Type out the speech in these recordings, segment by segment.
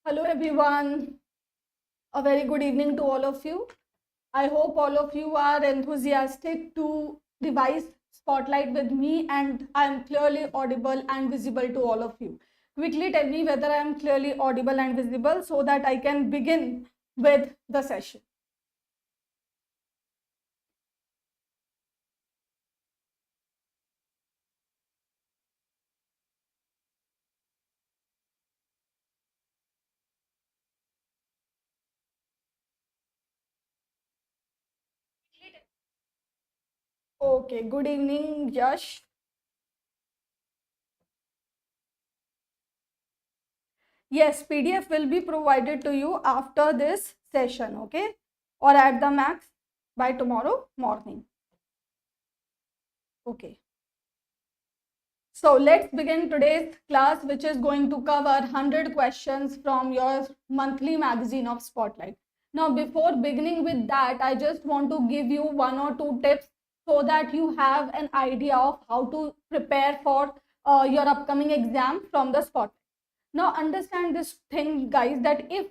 Hello everyone, a very good evening to all of you. I hope all of you are enthusiastic to revise Spotlight with me and I am clearly audible and visible to all of you. Quickly tell me whether I am clearly audible and visible so that I can begin with the session. Okay, good evening, Yash. Yes, PDF will be provided to you after this session, okay? Or at the max by tomorrow morning. Okay. So let's begin today's class, which is going to cover 100 questions from your monthly magazine of Spotlight. Now, before beginning with that, I just want to give you one or two tips so that you have an idea of how to prepare for your upcoming exam from the Spotlight. Now, understand this thing, guys, that if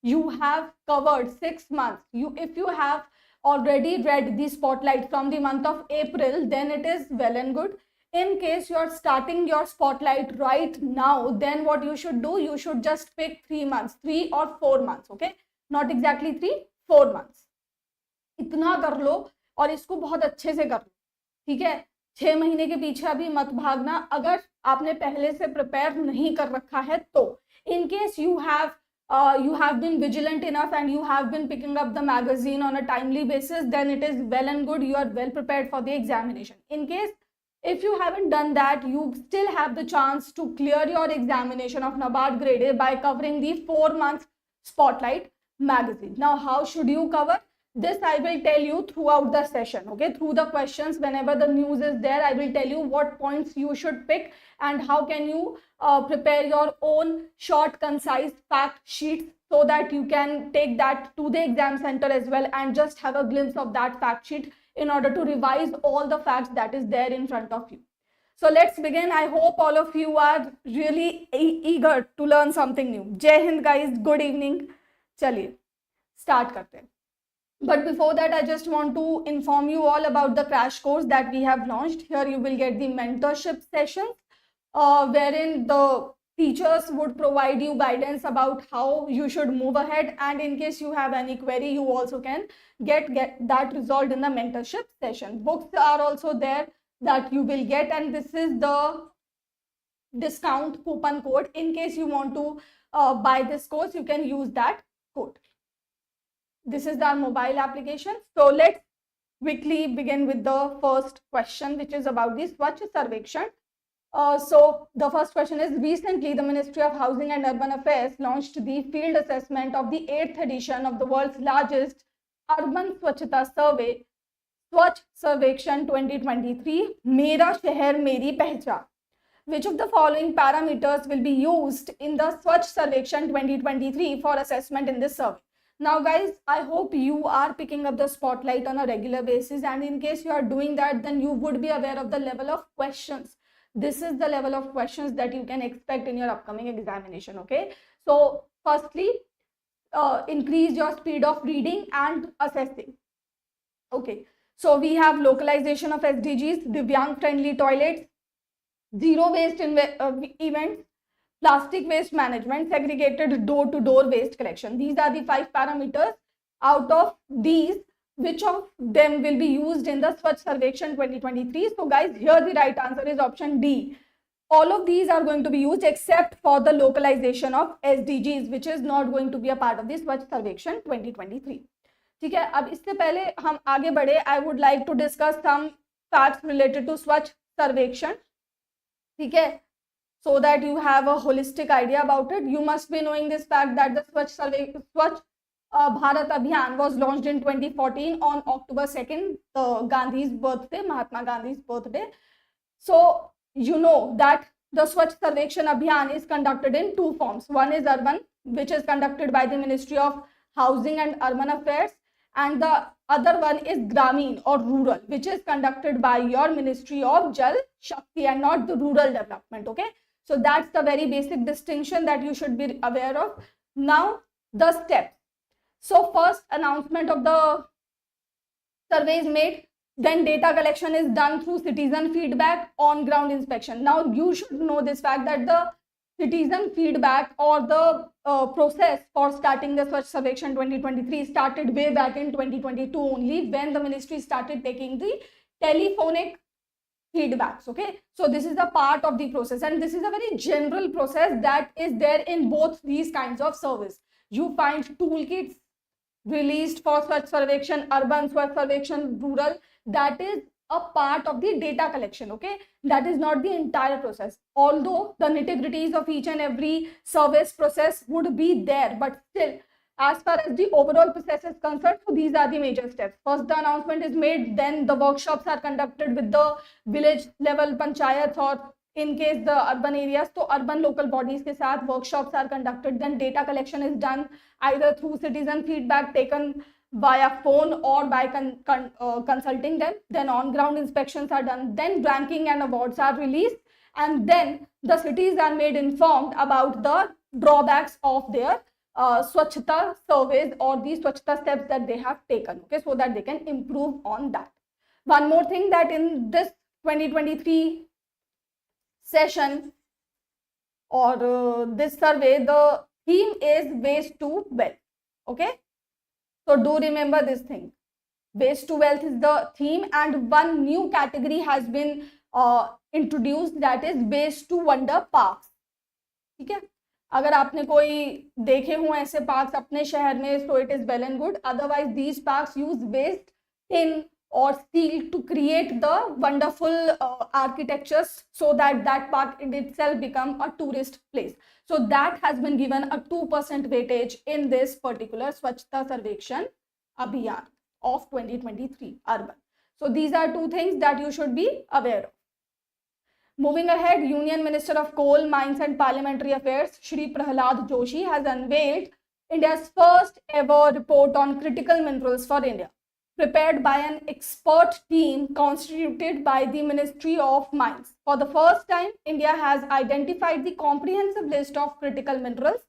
you have covered 6 months, if you have already read the Spotlight from the month of April, then it is well and good. In case you are starting your Spotlight right now, then what you should do, you should just pick 3 months, 3 or 4 months, okay? Not exactly 3, 4 months. इतना कर लो और इसको बहुत अच्छे से कर लो, ठीक है? 6 महीने के पीछे अभी मत भागना अगर आपने पहले से प्रिपेयर नहीं कर रखा है तो. In case you have been vigilant enough and you have been picking up the magazine on a timely basis, then it is well and good, you are well prepared for the examination. In case if you haven't done that, you still have the chance to clear your examination of NABARD grade A by covering the 4 month Spotlight magazine. Now, how should you cover? This I will tell you throughout the session, okay? Through the questions, whenever the news is there, I will tell you what points you should pick and how can you prepare your own short, concise fact sheets so that you can take that to the exam center as well and just have a glimpse of that fact sheet in order to revise all the facts that is there in front of you. So let's begin. I hope all of you are really eager to learn something new. Jai Hind guys, good evening. चलिए start करते हैं. But before that, I just want to inform you all about the crash course that we have launched. Here you will get the mentorship sessions wherein the teachers would provide you guidance about how you should move ahead, and in case you have any query, you also can get that resolved in the mentorship session. Books are also there that you will get, and this is the discount coupon code. In case you want to buy this course, you can use that code. This is our mobile application. So let's quickly begin with the first question, which is about the Swachh Survekshan. So the first question is, recently the Ministry of Housing and Urban Affairs launched the field assessment of the 8th edition of the world's largest urban Swachhata survey, Swachh Survekshan 2023, Mera Shehar Meri Pehchan. Which of the following parameters will be used in the Swachh Survekshan 2023 for assessment in this survey? Now guys, I hope you are picking up the Spotlight on a regular basis, and in case you are doing that, then you would be aware of the level of questions. This is the level of questions that you can expect in your upcoming examination, okay? So firstly, increase your speed of reading and assessing. Okay, so we have localization of SDGs, Divyang friendly toilets, zero waste events, plastic waste management, segregated door-to-door waste collection. These are the 5 parameters. Out of these, which of them will be used in the Swachh Survekshan 2023? So guys, here the right answer is option D. All of these are going to be used except for the localization of SDGs, which is not going to be a part of the Swachh Survekshan 2023. ठीक है, अब इससे पहले हम आगे बढ़े, I would like to discuss some facts related to Swachh Survekshan. ठीक है, so that you have a holistic idea about it. You must be knowing this fact that the Swachh Bharat Abhiyan was launched in 2014 on October 2nd, Gandhi's birthday, Mahatma Gandhi's birthday. So you know that the Swachh Survekshan Abhiyan is conducted in 2 forms. One is urban, which is conducted by the Ministry of Housing and Urban Affairs, and the other one is Gramin or rural, which is conducted by your Ministry of Jal Shakti and not the rural development, okay? So that's the very basic distinction that you should be aware of. Now the steps. So first announcement of the survey is made, then data collection is done through citizen feedback, on ground inspection. Now you should know this fact that the citizen feedback or the process for starting the Swachh Survekshan 2023 started way back in 2022 only, when the ministry started taking the telephonic feedbacks. Okay, so this is a part of the process, and this is a very general process that is there in both these kinds of service. You find toolkits released for Swachh Survekshan urban, Swachh Survekshan rural. That is a part of the data collection. Okay, that is not the entire process, although the nitty-gritties of each and every service process would be there, but still, as far as the overall process is concerned, so these are the major steps. First, the announcement is made, then the workshops are conducted with the village level panchayats, or in case the urban areas, so urban local bodies ke sath workshops are conducted. Then data collection is done either through citizen feedback taken via phone or by consulting them. Then on ground inspections are done, then ranking and awards are released, and then the cities are made informed about the drawbacks of their Swachhata surveys or the Swachhata steps that they have taken, okay, so that they can improve on that. One more thing, that in this 2023 session or this survey, the theme is waste to wealth. Okay, so do remember this thing, waste to wealth is the theme, and one new category has been introduced, that is waste to wonder parks. ठीक है, अगर आपने कोई देखे हो ऐसे parks अपने शहर में, so it is well and good. Otherwise these parks use waste tin or steel to create the wonderful architectures, so that that park in itself become a tourist place. So that has been given a 2% weightage in this particular Swachhta Survekshan Abhiyan of 2023 urban. So these are two things that you should be aware of. Moving ahead, Union Minister of Coal, Mines and Parliamentary Affairs, Shri Prahlad Joshi, has unveiled India's first ever report on critical minerals for India, prepared by an expert team constituted by the Ministry of Mines. For the first time, India has identified the comprehensive list of critical minerals,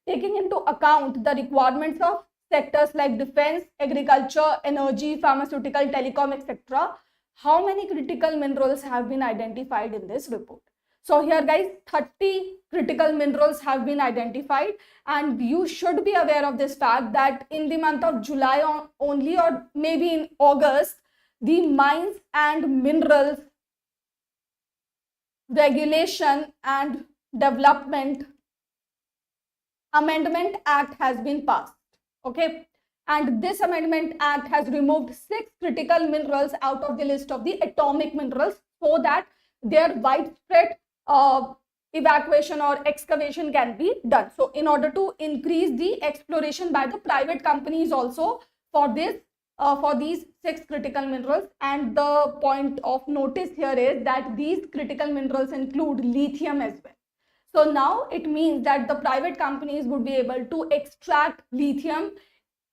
taking into account the requirements of sectors like defense, agriculture, energy, pharmaceutical, telecom, etc. How many critical minerals have been identified in this report? So here guys, 30 critical minerals have been identified, and you should be aware of this fact that in the month of July only, or maybe in August, the Mines and Minerals Regulation and Development Amendment Act has been passed. Okay, and this Amendment Act has removed 6 critical minerals out of the list of the atomic minerals, so that their widespread evacuation or excavation can be done. So in order to increase the exploration by the private companies also for this for these 6 critical minerals. And the point of notice here is that these critical minerals include lithium as well. So now it means that the private companies would be able to extract lithium,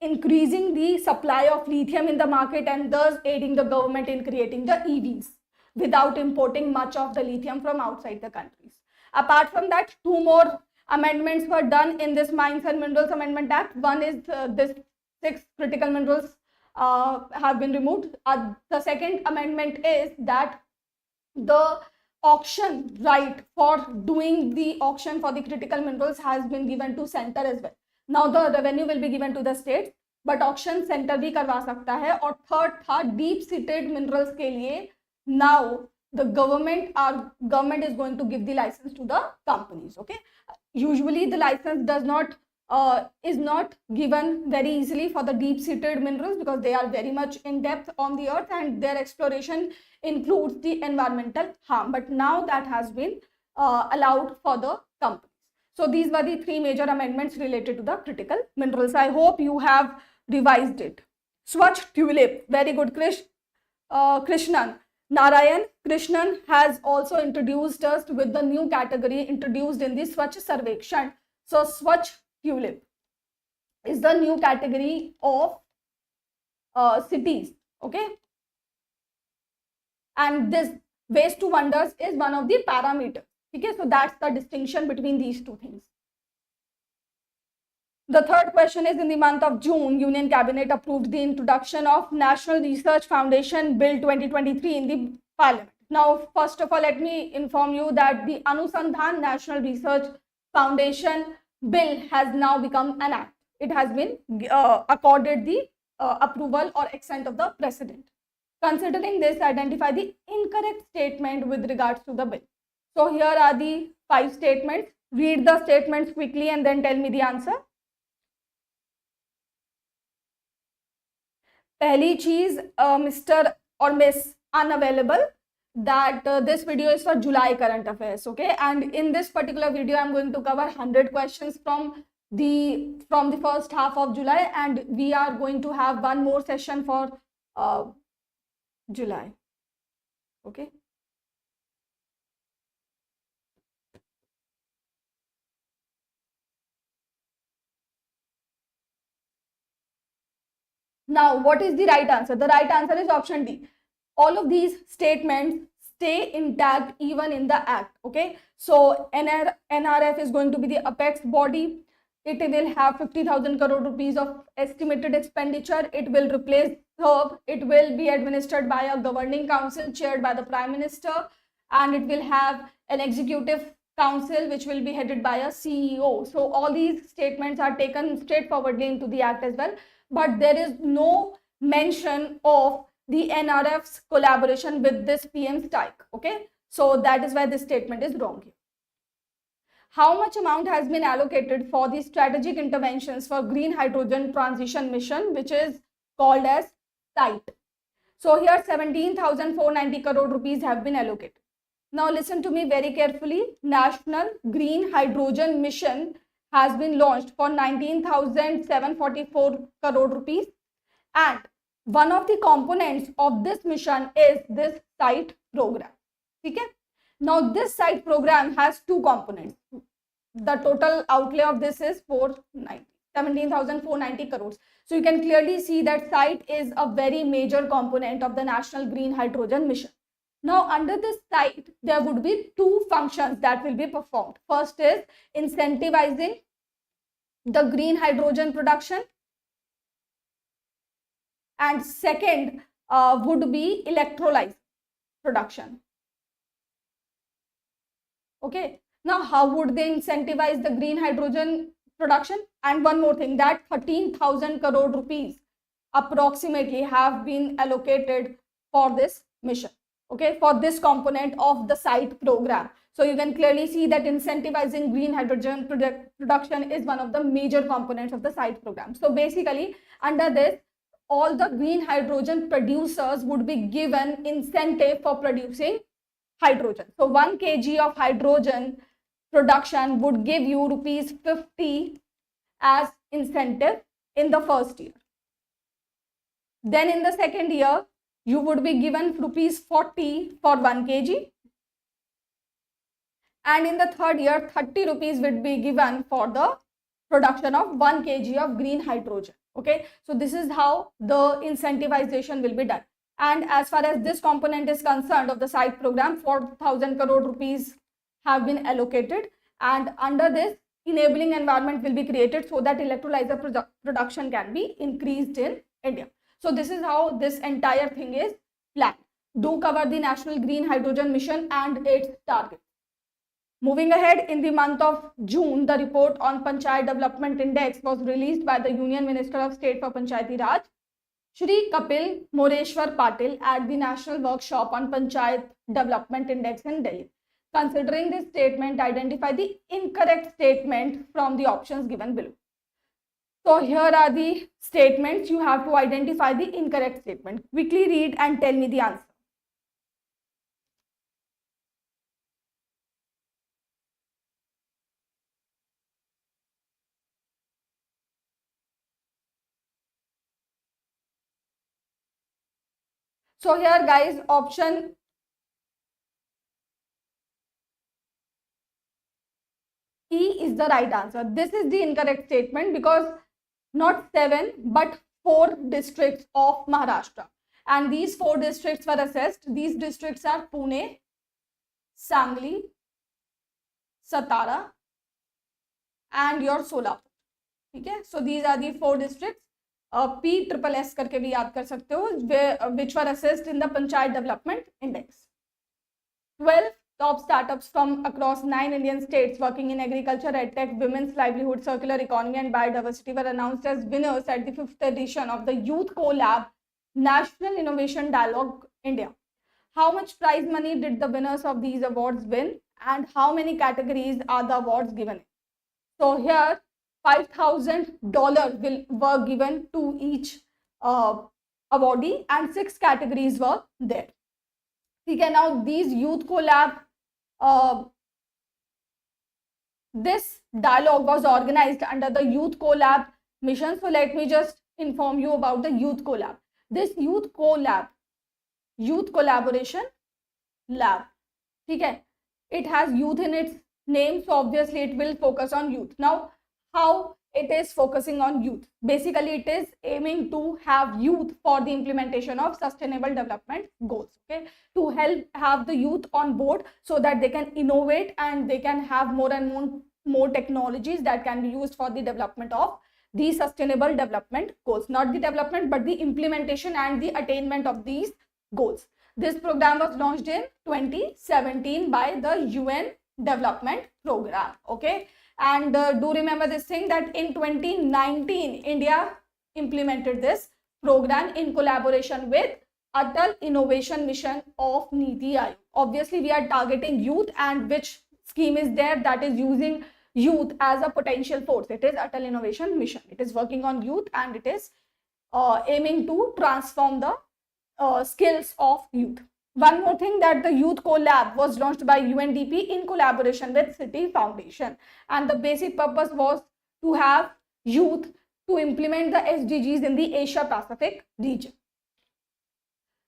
increasing the supply of lithium in the market, and thus aiding the government in creating the EVs without importing much of the lithium from outside the countries. Apart from that, 2 more amendments were done in this Mines and Minerals Amendment Act. One is this 6 critical minerals have been removed. The second amendment is that the auction right for doing the auction for the critical minerals has been given to center as well. Now the revenue will be given to the states, but auction center भी करवा सकता है. और third था deep seated minerals के लिए, now the government is going to give the license to the companies. Okay, usually the license is not given very easily for the deep seated minerals, because they are very much in depth on the earth and their exploration includes the environmental harm, but now that has been allowed for the companies. So these were the 3 major amendments related to the critical minerals. I hope you have revised it. Swachh Tulip, very good. Krishnan Narayan Krishnan has also introduced us with the new category introduced in the Swachh Survekshan. So Swachh Tulip is the new category of cities. Okay, and this waste to wonders is one of the parameters. Okay, so that's the distinction between these two things. The third question is, in the month of June, Union Cabinet approved the introduction of National Research Foundation Bill 2023 in the Parliament. Now, first of all, let me inform you that the Anusandhan National Research Foundation Bill has now become an act. It has been accorded the approval or assent of the President. Considering this, identify the incorrect statement with regards to the bill. So here are the 5 statements. Read the statements quickly and then tell me the answer. पहली चीज mister और miss unavailable, that this video is for July current affairs, okay, and in this particular video I'm going to cover 100 questions from the first half of July, and we are going to have one more session for July, okay. Now, what is the right answer? The right answer is option D. All of these statements stay intact even in the act, okay. So NRF is going to be the apex body. It will have 50,000 crore rupees of estimated expenditure. It will replace HERB. It will be administered by a governing council chaired by the Prime Minister, and it will have an executive council which will be headed by a CEO. So all these statements are taken straightforwardly into the act as well, but there is no mention of the NRF's collaboration with this PM strike, okay. So that is why this statement is wrong here. How much amount has been allocated for the strategic interventions for green hydrogen transition mission, which is called as SITE? So here 17,490 crore rupees have been allocated. Now listen to me very carefully. National Green Hydrogen Mission has been launched for 19,744 crore rupees, and one of the components of this mission is this SITE program. Okay? Now this SITE program has 2 components. The total outlay of this is 17,490 crores. So you can clearly see that SITE is a very major component of the National Green Hydrogen Mission. Now under this SITE, there would be 2 functions that will be performed. First is incentivizing the green hydrogen production, and second would be electrolyzer production. Okay. Now, how would they incentivize the green hydrogen production? And one more thing, that 13,000 crore rupees approximately have been allocated for this mission, okay, for this component of the SITE program. So you can clearly see that incentivizing green hydrogen production is one of the major components of the SITE program. So basically, under this, all the green hydrogen producers would be given incentive for producing hydrogen. So 1 kg of hydrogen production would give you rupees 50 as incentive in the first year. Then in the second year, you would be given rupees 40 for 1 kg. And in the third year, 30 rupees would be given for the production of 1 kg of green hydrogen. Okay, so this is how the incentivization will be done. And as far as this component is concerned of the SITE program, 4,000 crore rupees have been allocated, and under this, enabling environment will be created so that electrolyzer production can be increased in India. So this is how this entire thing is planned. Do cover the National Green Hydrogen Mission and its target. Moving ahead, in the month of June, the report on Panchayat Development Index was released by the Union Minister of State for Panchayati Raj, Shri Kapil Moreshwar Patil, at the National Workshop on Panchayat Development Index in Delhi. Considering this statement, identify the incorrect statement from the options given below. So here are the statements. You have to identify the incorrect statement. Quickly read and tell me the answer. So here guys, option E is the right answer. This is the incorrect statement because not 7 but 4 districts of Maharashtra, and these 4 districts were assessed. These districts are Pune, Sangli, Satara and your Solapur. ठीक है. So these are the 4 districts. PSS करके भी याद कर सकते हो, which were assessed in the Panchayat Development Index. 12 top startups from across 9 Indian states working in agriculture, edtech, women's livelihood, circular economy and biodiversity were announced as winners at the 5th edition of the Youth Co-Lab National Innovation Dialogue India. How much prize money did the winners of these awards win, and how many categories are the awards given in? So here $5,000 were given to each awardee and 6 categories were there. Okay, now these Youth Collab, this dialogue was organized under the Youth Collab mission. So let me just inform you about the Youth Collab. This Youth Collab, Youth Collaboration Lab, okay, it has youth in its name, so obviously it will focus on youth. Now, how it is focusing on youth? Basically, it is aiming to have youth for the implementation of sustainable development goals, okay, to help have the youth on board so that they can innovate and they can have more and more technologies that can be used for the development of the sustainable development goals. Not the development, but the implementation and the attainment of these goals. This program was launched in 2017 by the UN Development Program, okay. And do remember this thing that in 2019, India implemented this program in collaboration with Atal Innovation Mission of Niti Aayog. Obviously, we are targeting youth, and which scheme is there that is using youth as a potential force? It is Atal Innovation Mission. It is working on youth and it is aiming to transform the skills of youth. One more thing, that the Youth Collab was launched by UNDP in collaboration with City Foundation, and the basic purpose was to have youth to implement the SDGs in the Asia Pacific region.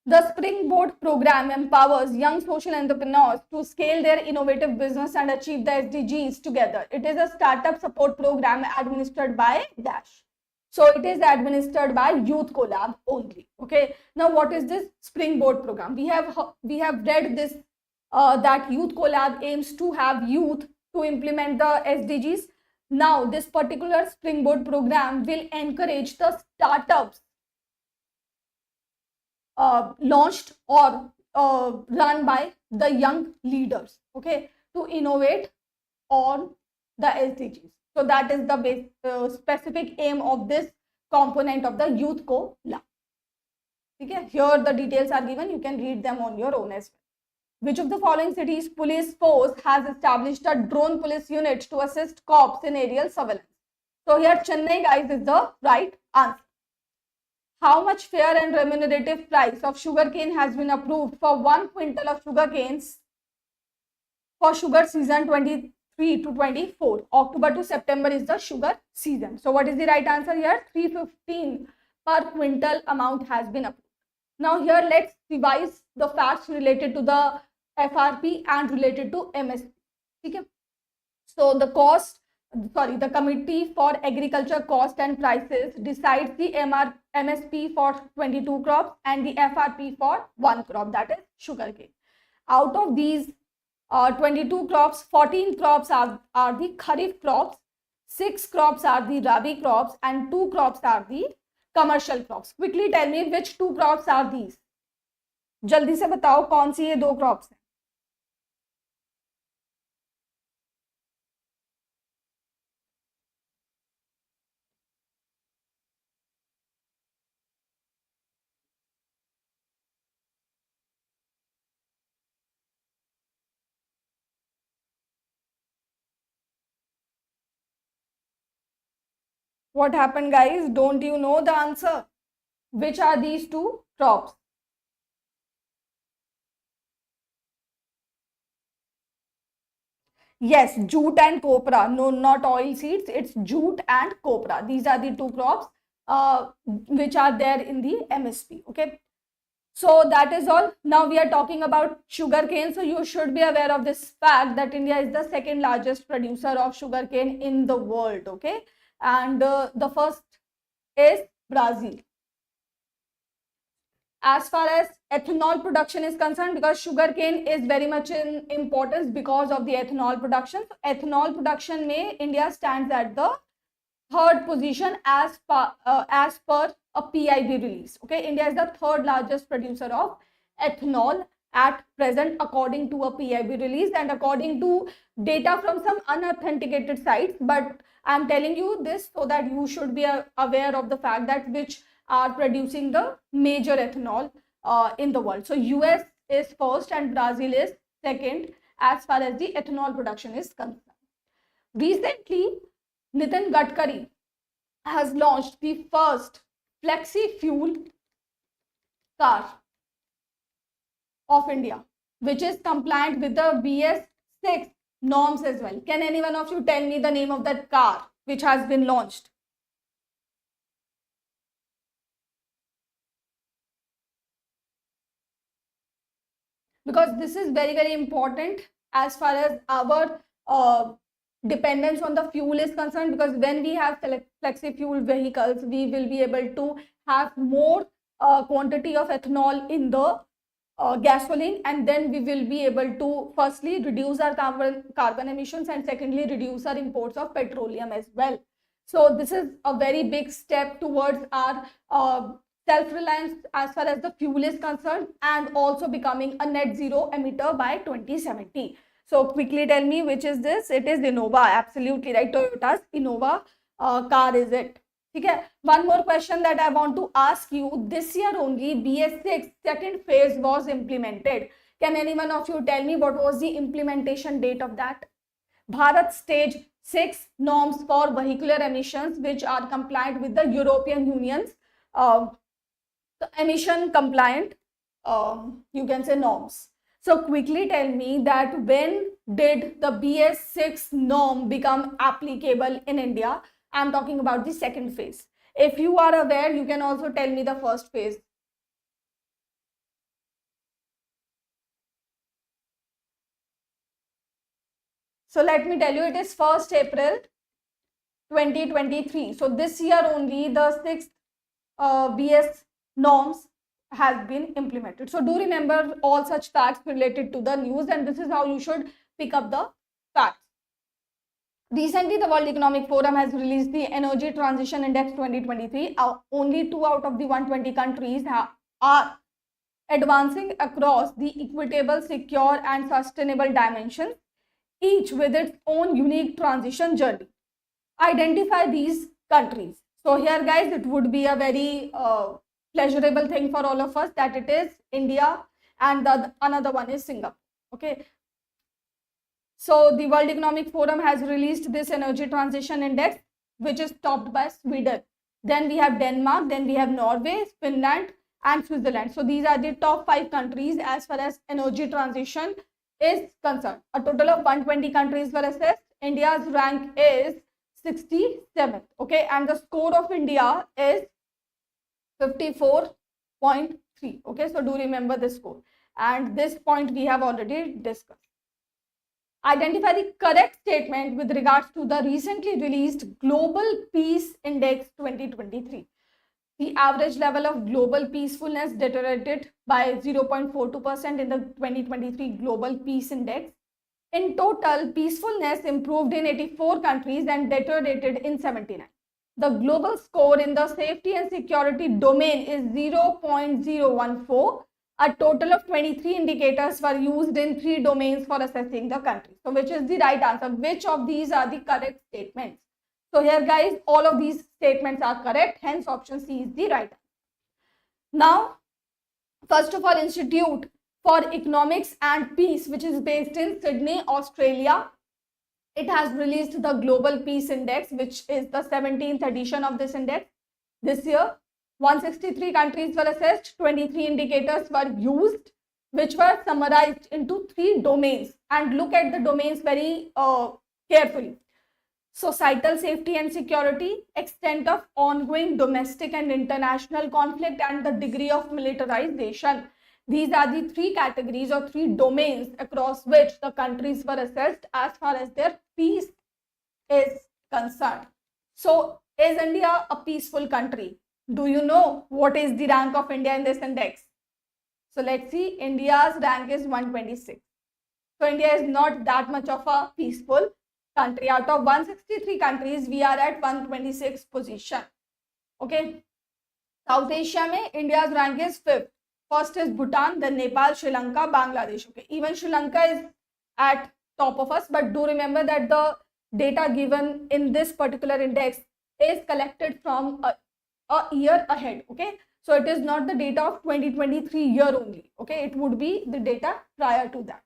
The Springboard program empowers young social entrepreneurs to scale their innovative business and achieve the SDGs together. It is a startup support program administered by Dash. So it is administered by Youth Collab only. Okay. Now, what is this Springboard program? We have read this that Youth Collab aims to have youth to implement the SDGs. Now, this particular Springboard program will encourage the startups launched or run by the young leaders, okay, to innovate on the SDGs. So that is the specific aim of this component of the Youth Collab. Okay, here the details are given. You can read them on your own as well. Which of the following cities police force has established a drone police unit to assist cops in aerial surveillance? So here Chennai, guys, is the right answer. How much fair and remunerative price of sugarcane has been approved for 1 quintal of sugarcanes for sugar season 23 to 24? October to September is the sugar season. So what is the right answer here? 315 per quintal amount has been approved. Now here let's revise the facts related to the FRP and related to MSP. Okay. So the Committee for Agriculture Cost and Prices decides the MSP for 22 crops and the FRP for 1 crop, that is sugarcane. Out of these 22 crops, 14 crops are the Kharif crops, 6 crops are the Rabi crops and 2 crops are the commercial crops. Quickly tell me which 2 crops are these. जल्दी से बताओ कौन सी ये 2 crops हैं. What happened, guys? Don't you know the answer? Which are these 2 crops? Yes, jute and copra. No, not oil seeds. It's jute and copra. These are the 2 crops which are there in the MSP. Okay. So that is all. Now we are talking about sugarcane. So you should be aware of this fact that India is the 2nd largest producer of sugarcane in the world. Okay. And the first is Brazil. As far as ethanol production is concerned, because sugarcane is very much in importance because of the ethanol production. So ethanol production may India stands at the third position as per a PIB release. Okay, India is the third largest producer of ethanol at present according to a PIB release and according to data from some unauthenticated sites. But I'm telling you this so that you should be aware of the fact that which are producing the major ethanol in the world. So US is first and Brazil is second as far as the ethanol production is concerned. Recently, Nitin Gadkari has launched the first flexi fuel car of India, which is compliant with the BS6 norms as well. Can any one of you tell me the name of that car which has been launched? Because this is very, very important as far as our dependence on the fuel is concerned, because when we have flexi fuel vehicles, we will be able to have more quantity of ethanol in the gasoline, and then we will be able to firstly reduce our carbon emissions and secondly reduce our imports of petroleum as well. So this is a very big step towards our self-reliance as far as the fuel is concerned, and also becoming a net zero emitter by 2070. So quickly tell me which is this. It is Innova, absolutely right. Toyota's Innova car is it. Okay. One more question that I want to ask you. This year only BS6 second phase was implemented. Can anyone of you tell me what was the implementation date of that? Bharat Stage 6 norms for vehicular emissions, which are compliant with the European Union's emission compliant, you can say, norms. So quickly tell me that when did the BS6 norm become applicable in India? I'm talking about the second phase. If you are aware, you can also tell me the first phase. So let me tell you, it is 1st April 2023. So this year only the sixth BS norms has been implemented. So do remember all such facts related to the news, and this is how you should pick up the facts. Recently, the World Economic Forum has released the Energy Transition Index 2023. Only 2 out of the 120 countries are advancing across the equitable, secure and sustainable dimensions, each with its own unique transition journey. Identify these countries. So here guys, it would be a very pleasurable thing for all of us that it is India and the another one is Singapore. Okay. So the World Economic Forum has released this Energy Transition Index, which is topped by Sweden. Then we have Denmark, then we have Norway, Finland and Switzerland. So these are the top 5 countries as far as energy transition is concerned. A total of 120 countries were assessed. India's rank is 67th. Okay, and the score of India is 54.3. Okay, so do remember this score. And this point we have already discussed. Identify the correct statement with regards to the recently released Global Peace Index 2023. The average level of global peacefulness deteriorated by 0.42% in the 2023 Global Peace Index. In total, peacefulness improved in 84 countries and deteriorated in 79. The global score in the safety and security domain is 0.014. A total of 23 indicators were used in 3 domains for assessing the country. So which is the right answer? Which of these are the correct statements? So here guys, all of these statements are correct. Hence option C is the right answer. Now, first of all, Institute for Economics and Peace, which is based in Sydney, Australia, it has released the Global Peace Index, which is the 17th edition of this index. This year, 163 countries were assessed, 23 indicators were used, which were summarized into 3 domains. And look at the domains very carefully. Societal safety and security, extent of ongoing domestic and international conflict, and the degree of militarization. These are the 3 categories or 3 domains across which the countries were assessed as far as their peace is concerned. So, is India a peaceful country? Do you know what is the rank of India in this index? So, let's see. India's rank is 126. So, India is not that much of a peaceful country. Out of 163 countries, we are at 126th position. Okay. South Asia mein India's rank is 5th. First is Bhutan, then Nepal, Sri Lanka, Bangladesh. Okay. Even Sri Lanka is at top of us, but do remember that the data given in this particular index is collected from a year ahead. Okay. So it is not the data of 2023 year only. Okay. It would be the data prior to that.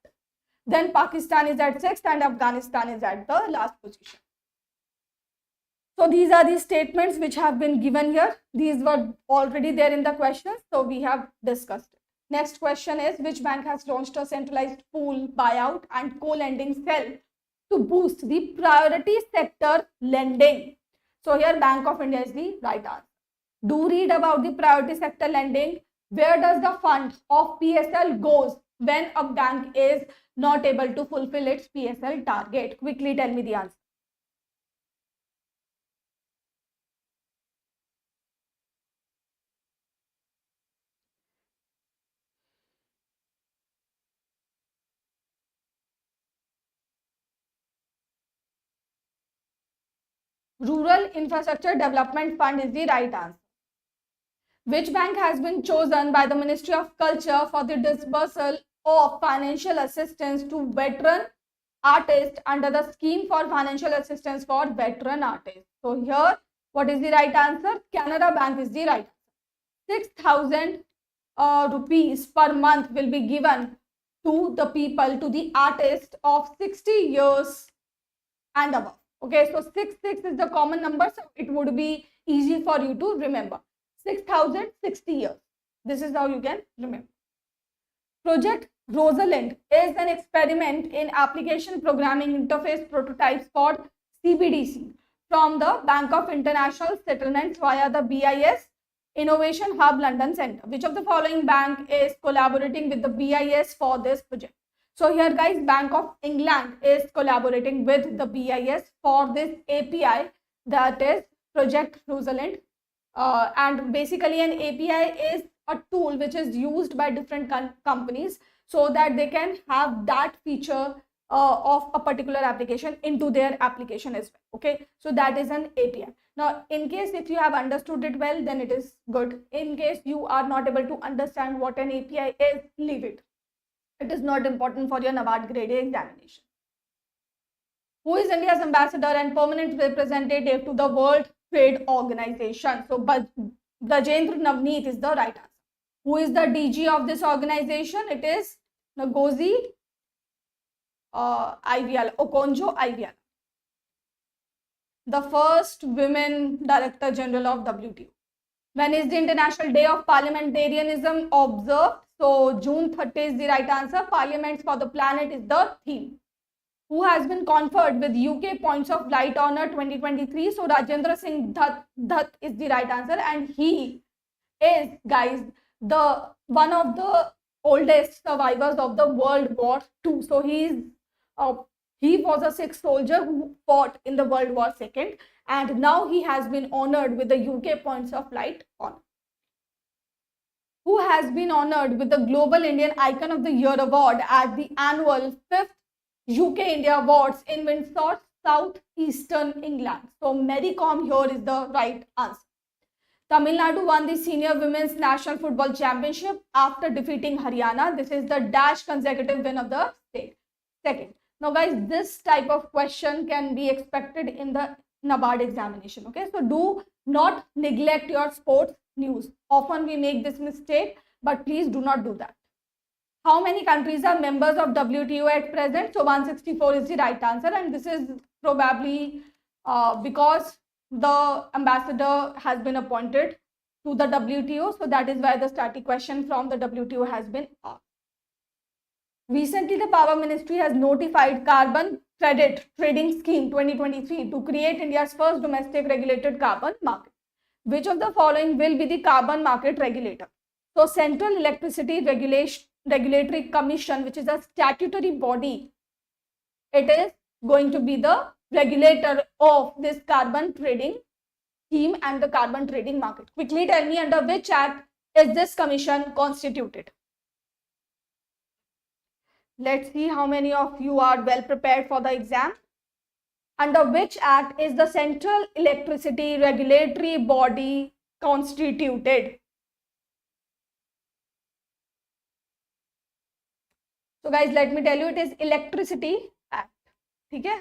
Then Pakistan is at 6th and Afghanistan is at the last position. So these are the statements which have been given here. These were already there in the questions, so we have discussed it. Next question is, which bank has launched a centralized pool, buyout and co-lending cell to boost the priority sector lending? So here Bank of India is the right answer. Do read about the priority sector lending. Where does the fund of PSL goes when a bank is not able to fulfill its PSL target? Quickly tell me the answer. Rural Infrastructure Development Fund is the right answer. Which bank has been chosen by the Ministry of Culture for the disbursal of financial assistance to veteran artists under the scheme for financial assistance for veteran artists? So here, what is the right answer? Canara Bank is the right answer. 6,000 rupees per month will be given to the people, to the artists of 60 years and above. Okay, so 66 is the common number, so it would be easy for you to remember. 6,060 years. This is how you can remember. Project Rosalind is an experiment in application programming interface prototypes for CBDC from the Bank of International Settlements via the BIS Innovation Hub London Center. Which of the following bank is collaborating with the BIS for this project? So here guys, Bank of England is collaborating with the BIS for this API, that is Project Rosalind. And basically an API is a tool which is used by different companies so that they can have that feature of a particular application into their application as well. Okay, so that is an API. Now, in case if you have understood it well, then it is good. In case you are not able to understand what an API is, leave it. It is not important for your NABARD grade A examination. Who is India's ambassador and permanent representative to the World Trade Organization? So Brajendra Navneet is the right answer. Who is the DG of this organization? It is Ngozi Okonjo-Iweala, the first women Director General of WTO. When is the International Day of Parliamentarianism observed? So June 30 is the right answer. Parliaments for the Planet is the theme. Who has been conferred with UK Points of Light Honor 2023? So Rajendra Singh Dutt is the right answer, and he is, guys, the one of the oldest survivors of the World War II. So he was a Sikh soldier who fought in the World War II, and now he has been honored with the UK Points of Light Honor. Who has been honored with the Global Indian Icon of the Year award at the annual 5th UK India Awards in Windsor, South Eastern England? So Mary Com here is the right answer. Tamil Nadu won the Senior Women's National Football Championship after defeating Haryana. This is the dash consecutive win of the state. Second. Now guys, this type of question can be expected in the NABARD examination. Okay, so do not neglect your sports news. Often we make this mistake, but please do not do that. How many countries are members of WTO at present? So 164 is the right answer, and this is probably because the ambassador has been appointed to the WTO. So that is why the static question from the WTO has been asked. Recently, the Power Ministry has notified Carbon Credit Trading Scheme 2023 to create India's first domestic regulated carbon market. Which of the following will be the carbon market regulator? So Central Electricity Regulatory Commission, which is a statutory body, it is going to be the regulator of this carbon trading scheme and the carbon trading market. Quickly tell me, under which act is this commission constituted? Let's see how many of you are well prepared for the exam. under which act is the Central Electricity Regulatory Body constituted? So guys, let me tell you, it is Electricity Act. ठीक है?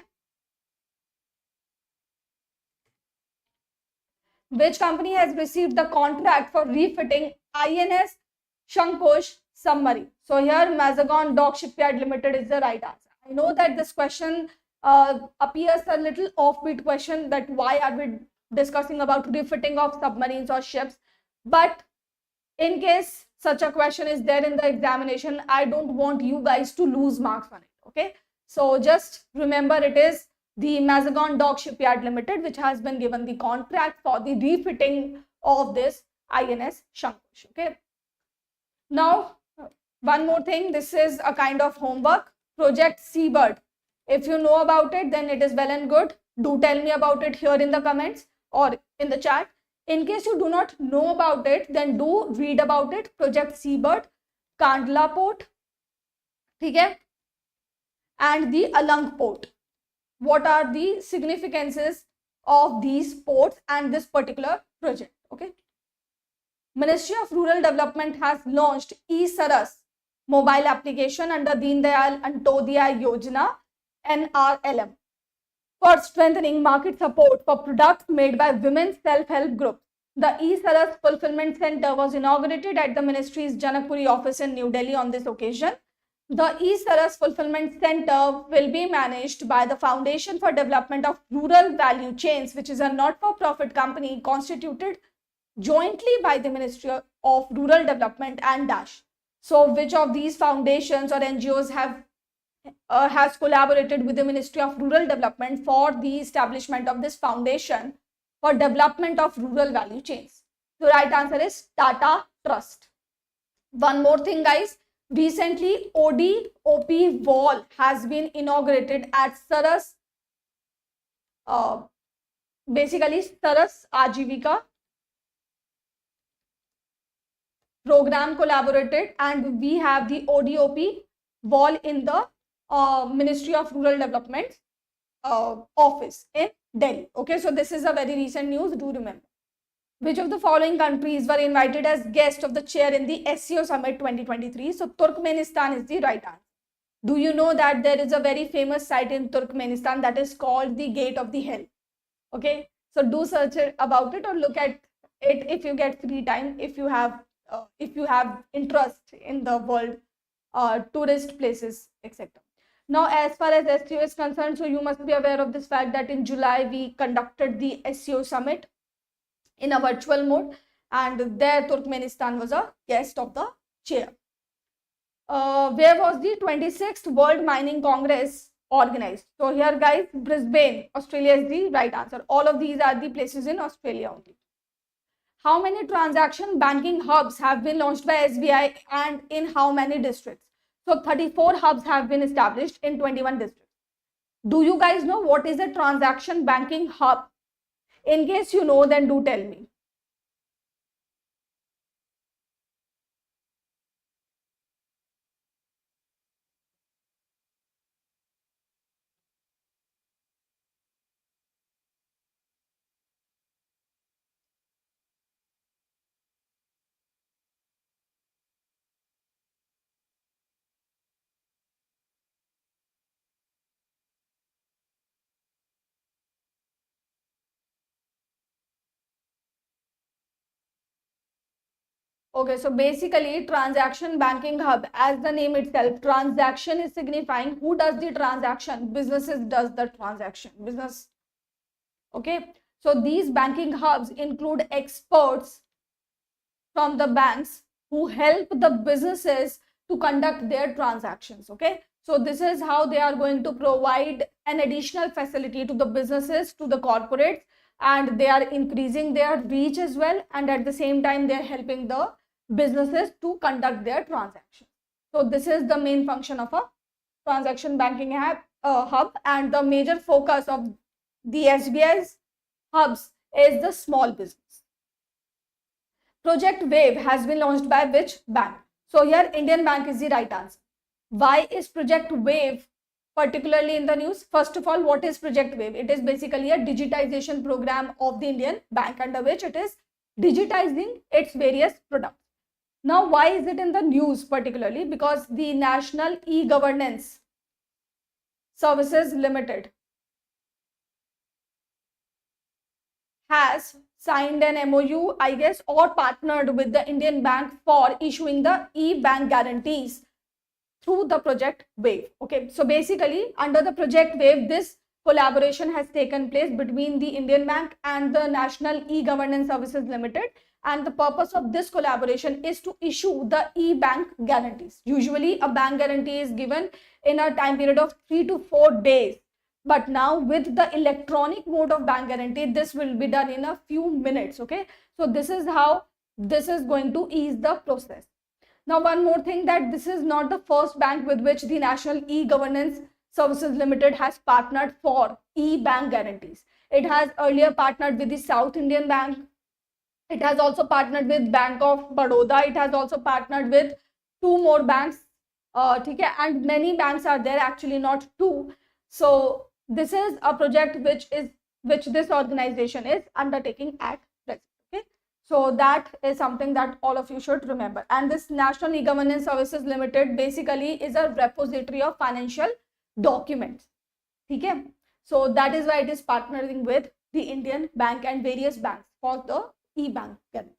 Which company has received the contract for refitting INS Shankosh submarine? So here, Mazagon Dock Shipyard Limited is the right answer. I know that this question appears a little offbeat question, that why are we discussing about refitting of submarines or ships, but in case such a question is there in the examination, I don't want you guys to lose marks on it. Okay, so just remember, it is the Mazagon Dock Shipyard Limited which has been given the contract for the refitting of this INS Shankosh. Okay, now one more thing, this is a kind of homework, Project Seabird. If you know about it, then it is well and good. Do tell me about it here in the comments or in the chat. In case you do not know about it, then do read about it. Project Seabird, Kandla Port, okay, and the Alang Port. What are the significances of these ports and this particular project? Okay. Ministry of Rural Development has launched e-Saras mobile application under Deen Dayal Antyodaya Yojana NRLM for strengthening market support for products made by women's self-help groups. The e-Saras Fulfillment Center was inaugurated at the ministry's Janakpuri office in New Delhi on this occasion. The e-Saras Fulfillment Center will be managed by the Foundation for Development of Rural Value Chains, which is a not-for-profit company constituted jointly by the Ministry of Rural Development and DASH. So which of these foundations or NGOs has collaborated with the Ministry of Rural Development for the establishment of this foundation for development of rural value chains? The right answer is Tata Trust. One more thing, guys. Recently, ODOP wall has been inaugurated at Saras, basically Saras Ajivika program collaborated, and we have the ODOP wall in the Ministry of Rural Development office in Delhi. Okay, so this is a very recent news, do remember. Which of the following countries were invited as guest of the chair in the SCO Summit 2023? So Turkmenistan is the right answer. Do you know that there is a very famous site in Turkmenistan that is called the Gate of the Hell? Okay, so do search about it or look at it if you get free time, if you have interest in the world tourist places, etc. Now, as far as SCO is concerned, so you must be aware of this fact that in July we conducted the SCO Summit in a virtual mode, and there Turkmenistan was a guest of the chair. Where was the 26th World Mining Congress organized? So here, guys, Brisbane, Australia is the right answer. All of these are the places in Australia only. How many transaction banking hubs have been launched by SBI and in how many districts? So 34 hubs have been established in 21 districts. Do you guys know what is a transaction banking hub? In case you know, then do tell me. Okay, so basically transaction banking hub, as the name itself, transaction is signifying who does the transaction. Businesses does the transaction, business. Okay, so these banking hubs include experts from the banks who help the businesses to conduct their transactions. Okay, so this is how they are going to provide an additional facility to the businesses, to the corporates, and they are increasing their reach as well, and at the same time they are helping the businesses to conduct their transactions. So this is the main function of a transaction banking hub, and the major focus of the SBI's hubs is the small business. Project Wave has been launched by which bank? So here Indian Bank is the right answer. Why is Project Wave particularly in the news? First of all, what is Project Wave? It is basically a digitization program of the Indian bank, under which it is digitizing its various products. Now, why is it in the news particularly? Because the National E-Governance Services Limited has signed an MOU, I guess, or partnered with the Indian bank for issuing the e-bank guarantees through the Project Wave. Okay, so basically under the Project Wave, this collaboration has taken place between the Indian bank and the National E-Governance Services Limited, and the purpose of this collaboration is to issue the e-bank guarantees. Usually a bank guarantee is given in a time period of 3 to 4 days, but now with the electronic mode of bank guarantee, this will be done in a few minutes. Okay, so this is how this is going to ease the process. Now, one more thing, that this is not the first bank with which the National E-Governance Services Limited has partnered for e-bank guarantees. It has earlier partnered with the South Indian Bank. It has also partnered with Bank of Baroda. It has also partnered with 2 more banks. Okay, and many banks are there, actually not 2. So this is a project which this organization is undertaking at present. Okay, so that is something that all of you should remember. And this National E-Governance Services Limited basically is a repository of financial documents. Okay, so that is why it is partnering with the Indian bank and various banks for the e-bank guarantees.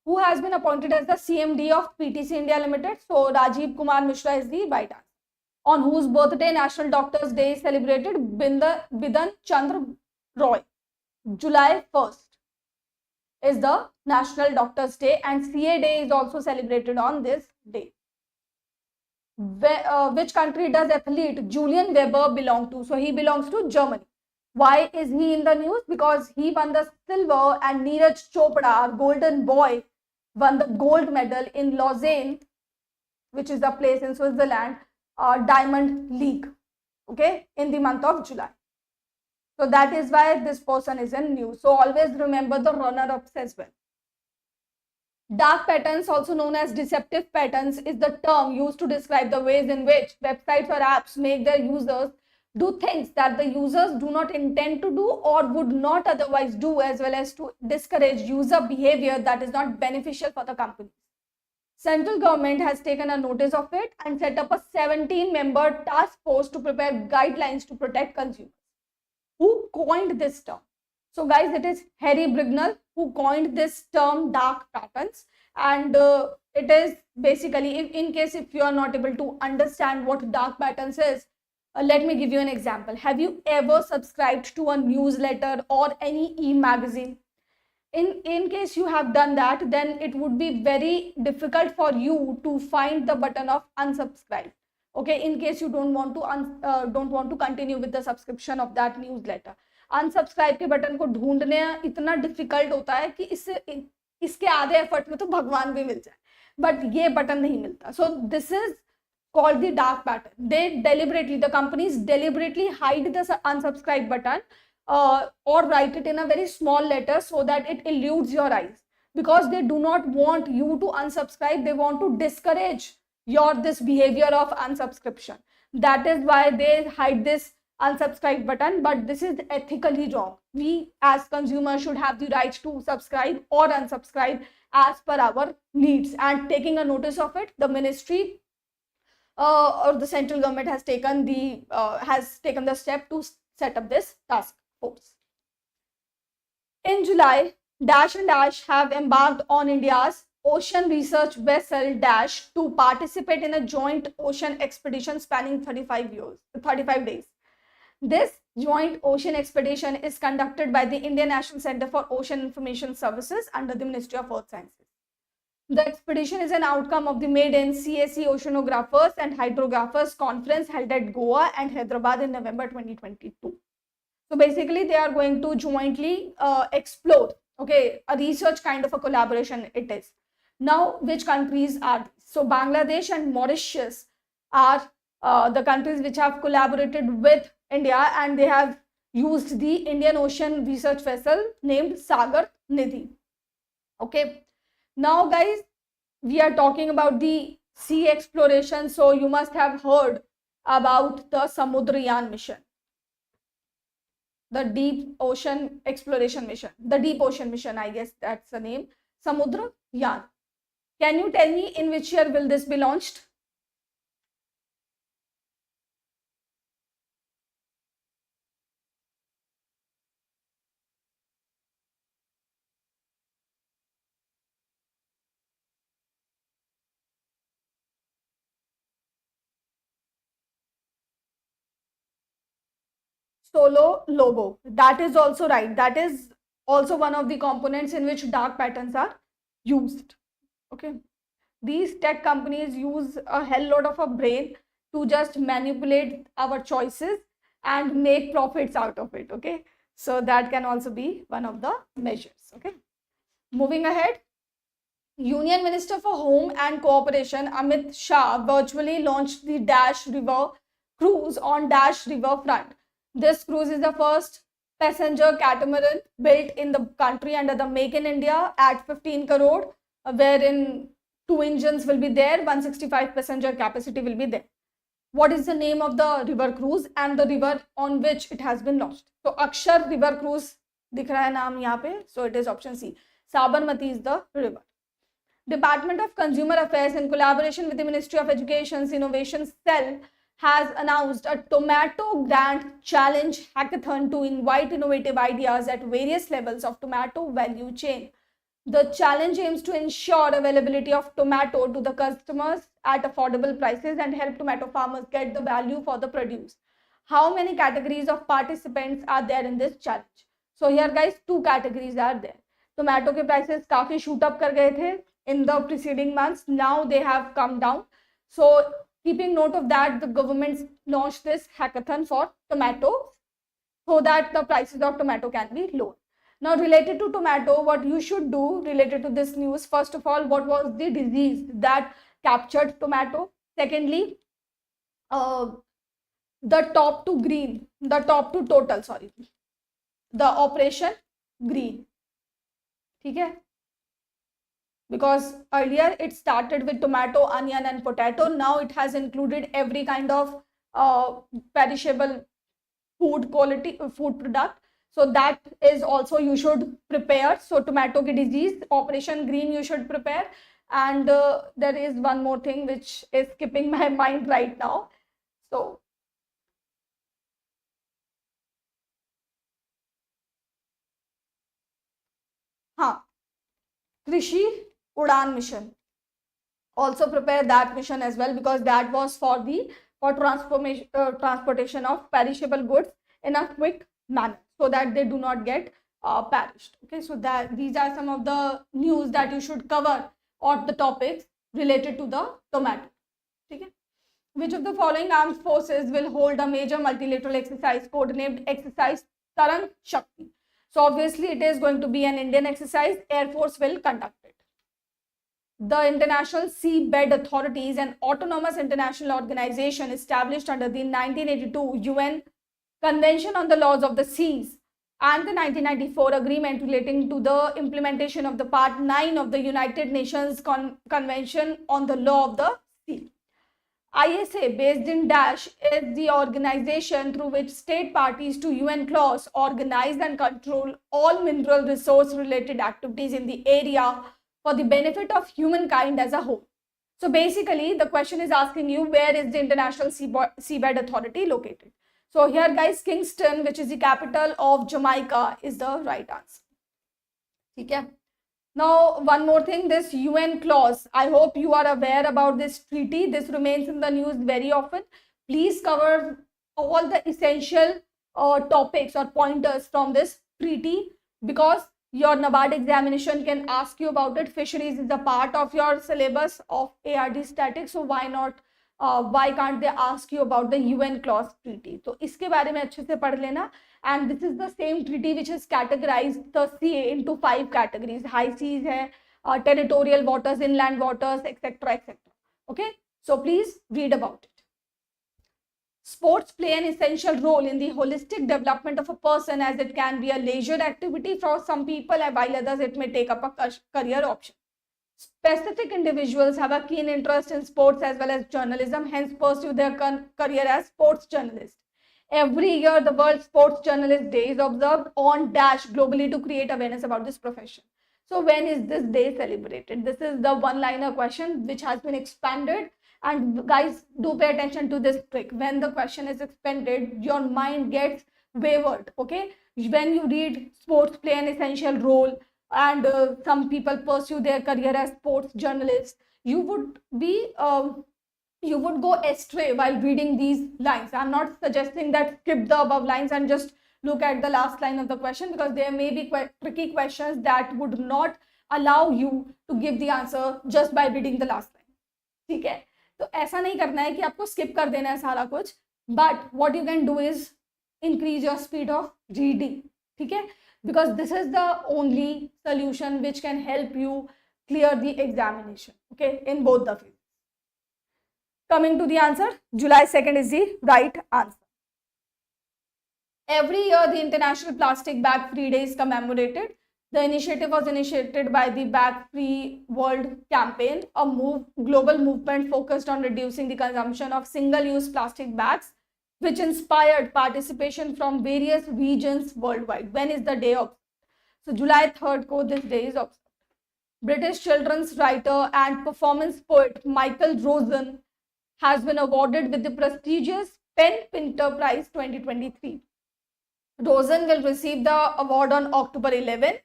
Who has been appointed as the CMD of PTC India Limited? So Rajiv Kumar Mishra is the right answer. On whose birthday National Doctors Day is celebrated? Bidan Chandra Roy. July 1st is the National Doctors Day, and CA Day is also celebrated on this day. Which country does athlete Julian Weber belong to? So he belongs to Germany. Why is he in the news? Because he won the silver, and Neeraj Chopra, our golden boy, won the gold medal in Lausanne, which is a place in Switzerland, Diamond League, okay, in the month of July. So that is why this person is in news. So always remember the runner-ups as well. Dark patterns, also known as deceptive patterns, is the term used to describe the ways in which websites or apps make their users do things that the users do not intend to do or would not otherwise do, as well as to discourage user behavior that is not beneficial for the company. Central government has taken a notice of it and set up a 17-member task force to prepare guidelines to protect consumers. Who coined this term? So guys, it is Harry Brignall who coined this term dark patterns, and it is basically, in case if you are not able to understand what dark patterns is, let me give you an example. Have you ever subscribed to a newsletter or any e-magazine? In case you have done that, then it would be very difficult for you to find the button of unsubscribe. Okay, in case you don't want to continue with the subscription of that newsletter, unsubscribe के button को ढूंढने इतना difficult होता है कि इसके आधे effort में तो भगवान भी मिल जाए, बट ये बटन नहीं मिलता. So this is called the dark pattern. The companies deliberately hide the unsubscribe button or write it in a very small letter so that it eludes your eyes, because they do not want you to unsubscribe. They want to discourage this behavior of unsubscription. That is why they hide this unsubscribe button, but this is ethically wrong. We as consumers should have the right to subscribe or unsubscribe as per our needs, and taking a notice of it, the ministry or the central government has taken the step to set up this task force. In July, Dash and Dash have embarked on India's ocean research vessel Dash to participate in a joint ocean expedition spanning 35 days. This joint ocean expedition is conducted by the Indian National Center for Ocean Information Services under the Ministry of Earth Sciences. The expedition is an outcome of the maiden CAC Oceanographers and Hydrographers Conference held at Goa and Hyderabad in November 2022. So basically, they are going to jointly explore, okay, a research kind of a collaboration it is. Now, which countries are these? So Bangladesh and Mauritius are the countries which have collaborated with India, and they have used the Indian Ocean research vessel named Sagar Nidhi. Okay. Now guys, we are talking about the sea exploration. So you must have heard about the Samudrayan mission, the deep ocean exploration mission, the deep ocean mission, I guess that's the name, Samudrayan. Can you tell me in which year will this be launched? Solo Lobo. That is also right. That is also one of the components in which dark patterns are used. Okay. These tech companies use a hell lot of a brain to just manipulate our choices and make profits out of it. Okay. So that can also be one of the measures. Okay. Moving ahead. Union Minister for Home and Cooperation Amit Shah virtually launched the Dash River cruise on Dash River front. This cruise is the first passenger catamaran built in the country under the Make in India at 15 crore, wherein 2 engines will be there, 165 passenger capacity will be there. What is the name of the river cruise and the river on which it has been launched? So Akshar River Cruise दिख रहा है नाम यहाँ पे, so it is option C. Sabarmati is the river. Department of Consumer Affairs, in collaboration with the Ministry of Education's Innovation Cell, has announced a Tomato Grant Challenge Hackathon to invite innovative ideas at various levels of tomato value chain. The challenge aims to ensure availability of tomato to the customers at affordable prices and help tomato farmers get the value for the produce. How many categories of participants are there in this challenge? So here guys, 2 categories are there. Tomato के prices काफी shoot up कर गए थे in the preceding months. Now they have come down. So keeping note of that, the government launched this hackathon for tomatoes so that the prices of tomato can be lower. Now related to tomato, what you should do related to this news, first of all, what was the disease that captured tomato? Secondly, the top to total, sorry, the operation green. ठीक है? Because earlier it started with tomato, onion and potato. Now it has included every kind of perishable food product. So that is also you should prepare. So tomato ki disease, operation green you should prepare. And there is one more thing which is skipping my mind right now. So हाँ, Krishi Udan mission. Also prepare that mission as well, because that was for transportation of perishable goods in a quick manner so that they do not get perished. Okay, so that these are some of the news that you should cover or the topics related to the tomato. Okay. Which of the following armed forces will hold a major multilateral exercise codenamed exercise Tarang Shakti? So obviously it is going to be an Indian exercise. Air Force will conduct it. The International Seabed Authority is an autonomous international organization established under the 1982 UN Convention on the Laws of the Seas and the 1994 agreement relating to the implementation of the Part 9 of the United Nations Convention on the Law of the Sea. ISA, based in Dash, is the organization through which state parties to UN clause organize and control all mineral resource related activities in the area for the benefit of humankind as a whole. So basically the question is asking you, where is the International Seabed Authority located? So here guys, Kingston, which is the capital of Jamaica, is the right answer. Okay. Now, one more thing, this UN clause, I hope you are aware about this treaty. This remains in the news very often. Please cover all the essential topics or pointers from this treaty, because your NABARD examination can ask you about it. Fisheries is a part of your syllabus of ARD statics, so why can't they ask you about the UN clause treaty? तो इसके बारे में अच्छे से पढ़ लेना. And this is the same treaty which has categorized the sea into 5 categories. High seas hai, territorial waters, inland waters, etc. etc. Okay, so please read about it. Sports play an essential role in the holistic development of a person, as it can be a leisure activity for some people, and while others it may take up a career option. Specific individuals have a keen interest in sports as well as journalism, hence pursue their career as sports journalists. Every year, the World Sports Journalist Day is observed on dash globally to create awareness about this profession. So when is this day celebrated? This is the one-liner question which has been expanded. And guys, do pay attention to this trick. When the question is expanded, your mind gets wavered. Okay, when you read sports play an essential role, and some people pursue their career as sports journalists, you would be you would go astray while reading these lines. I'm not suggesting that skip the above lines and just look at the last line of the question, because there may be tricky questions that would not allow you to give the answer just by reading the last line. ठीक है, तो ऐसा नहीं करना है कि आपको skip कर देना है सारा कुछ, but what you can do is increase your speed of reading. ठीक है, because this is the only solution which can help you clear the examination, okay, in both the fields. Coming to the answer, July 2nd is the right answer. Every year, the International Plastic Bag Free Day is commemorated. The initiative was initiated by the Bag Free World campaign, a global movement focused on reducing the consumption of single-use plastic bags, which inspired participation from various regions worldwide. When is the day of? So July 3rd ko this day is observed. British children's writer and performance poet Michael Rosen has been awarded with the prestigious Pen Pinter Prize 2023. Rosen will receive the award on October 11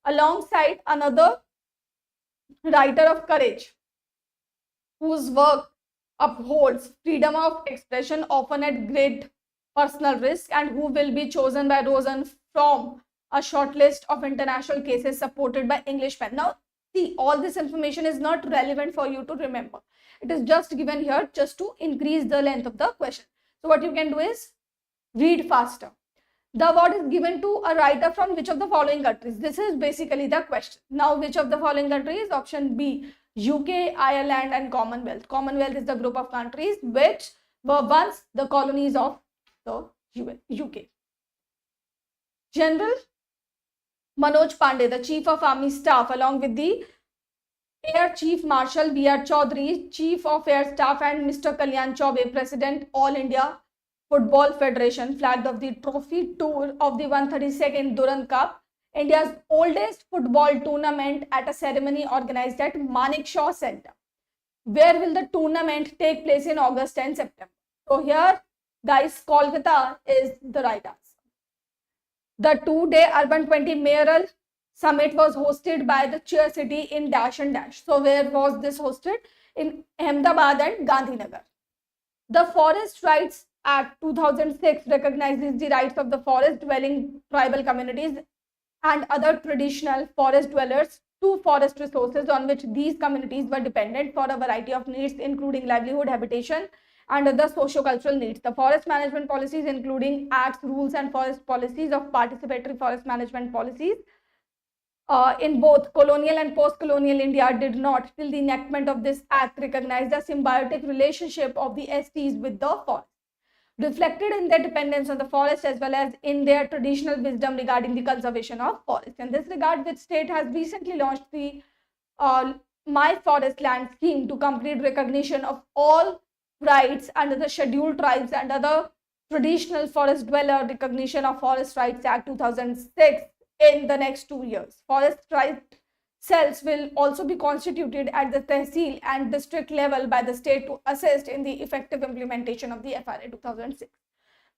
alongside another writer of courage whose work upholds freedom of expression often at great personal risk, and who will be chosen by Rosen from a short list of international cases supported by English pen. Now, see, all this information is not relevant for you to remember. It is just given here just to increase the length of the question. So what you can do is read faster. The award is given to a writer from which of the following countries? This is basically the question. Now, which of the following countries? Option B, UK, Ireland and Commonwealth. Commonwealth is the group of countries which were once the colonies of the UK. General Manoj Pandey, the Chief of Army Staff, along with the Air Chief Marshal V.R. Chaudhary, Chief of Air Staff, and Mr. Kalyan Chaubey, President All India Football Federation, flagged off the trophy tour of the 132nd Durand Cup, India's oldest football tournament, at a ceremony organized at Manekshaw Center. Where will the tournament take place in August and September? So here, guys, Kolkata is the right answer. The two-day Urban 20 Mayoral Summit was hosted by the chair city in dash and dash. So where was this hosted? In Ahmedabad and Gandhinagar. The Forest Rights Act 2006 recognizes the rights of the forest-dwelling tribal communities and other traditional forest dwellers to forest resources on which these communities were dependent for a variety of needs, including livelihood, habitation, and other socio-cultural needs. The forest management policies, including acts, rules, and forest policies of participatory forest management policies in both colonial and post-colonial India, did not, till the enactment of this act, recognize the symbiotic relationship of the STs with the forest, reflected in their dependence on the forest as well as in their traditional wisdom regarding the conservation of forest. In this regard, which state has recently launched the My Forest Land scheme to complete recognition of all rights under the Scheduled Tribes and other traditional forest dweller recognition of Forest Rights Act 2006 in the next 2 years. Forest right cells will also be constituted at the Tehsil and district level by the state to assist in the effective implementation of the FRA 2006.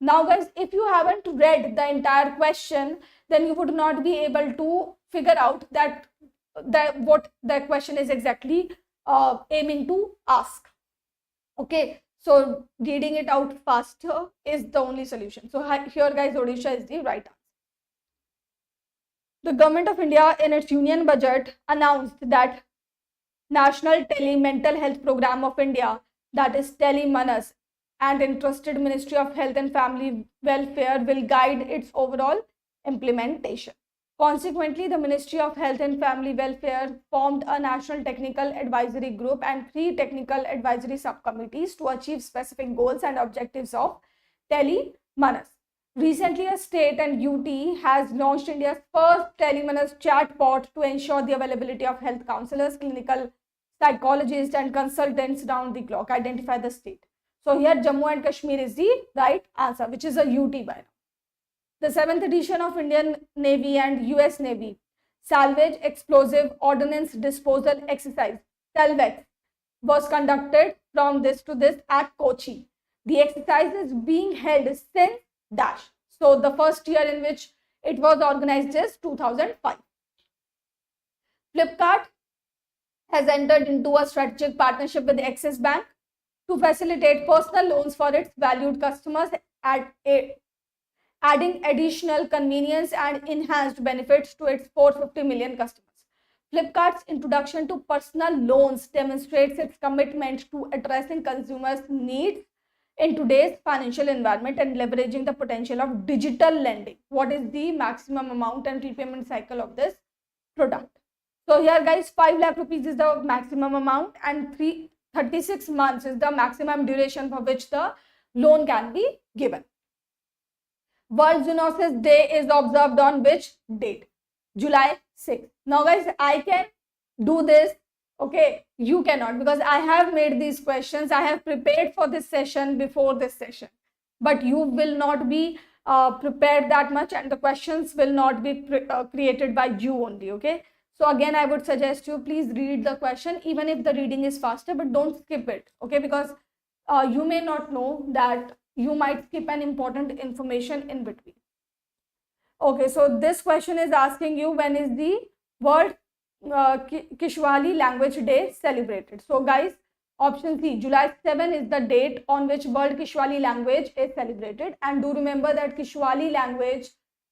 Now guys, if you haven't read the entire question, then you would not be able to figure out that what the question is exactly aiming to ask. Okay, so reading it out faster is the only solution. So here guys, Odisha is the right answer. The Government of India in its Union Budget announced that National Tele-Mental Health Program of India, that is Tele-Manas, and entrusted Ministry of Health and Family Welfare will guide its overall implementation. Consequently, the Ministry of Health and Family Welfare formed a National Technical Advisory Group and 3 technical advisory subcommittees to achieve specific goals and objectives of Tele-Manas. Recently, a state and UT has launched India's first telemanaged chatbot to ensure the availability of health counselors, clinical psychologists, and consultants round the clock. Identify the state. So here Jammu and Kashmir is the right answer, which is a UT by now. The 7th edition of Indian Navy and US Navy Salvage Explosive Ordnance Disposal Exercise, SALVEX, was conducted from this to this at Kochi. The exercise is being held since dash. So the first year in which it was organized is 2005. Flipkart has entered into a strategic partnership with Axis Bank to facilitate personal loans for its valued customers at adding additional convenience and enhanced benefits to its 450 million customers. Flipkart's introduction to personal loans demonstrates its commitment to addressing consumers' needs in today's financial environment and leveraging the potential of digital lending. What is the maximum amount and repayment cycle of this product? So here guys, 5 lakh rupees is the maximum amount and 36 months is the maximum duration for which the loan can be given. World Zoonosis Day is observed on which date? July 6th. Now guys, I can do this. Okay, you cannot, because I have made these questions. I have prepared for this session before this session. But you will not be prepared that much and the questions will not be created by you only. Okay. So again, I would suggest you please read the question even if the reading is faster, but don't skip it. Okay. Because you may not know that you might skip an important information in between. Okay, so this question is asking you when is the World Kishwali Language Day celebrated. So guys, option C, July 7 is the date on which World Kishwali language is celebrated. And do remember that Kishwali language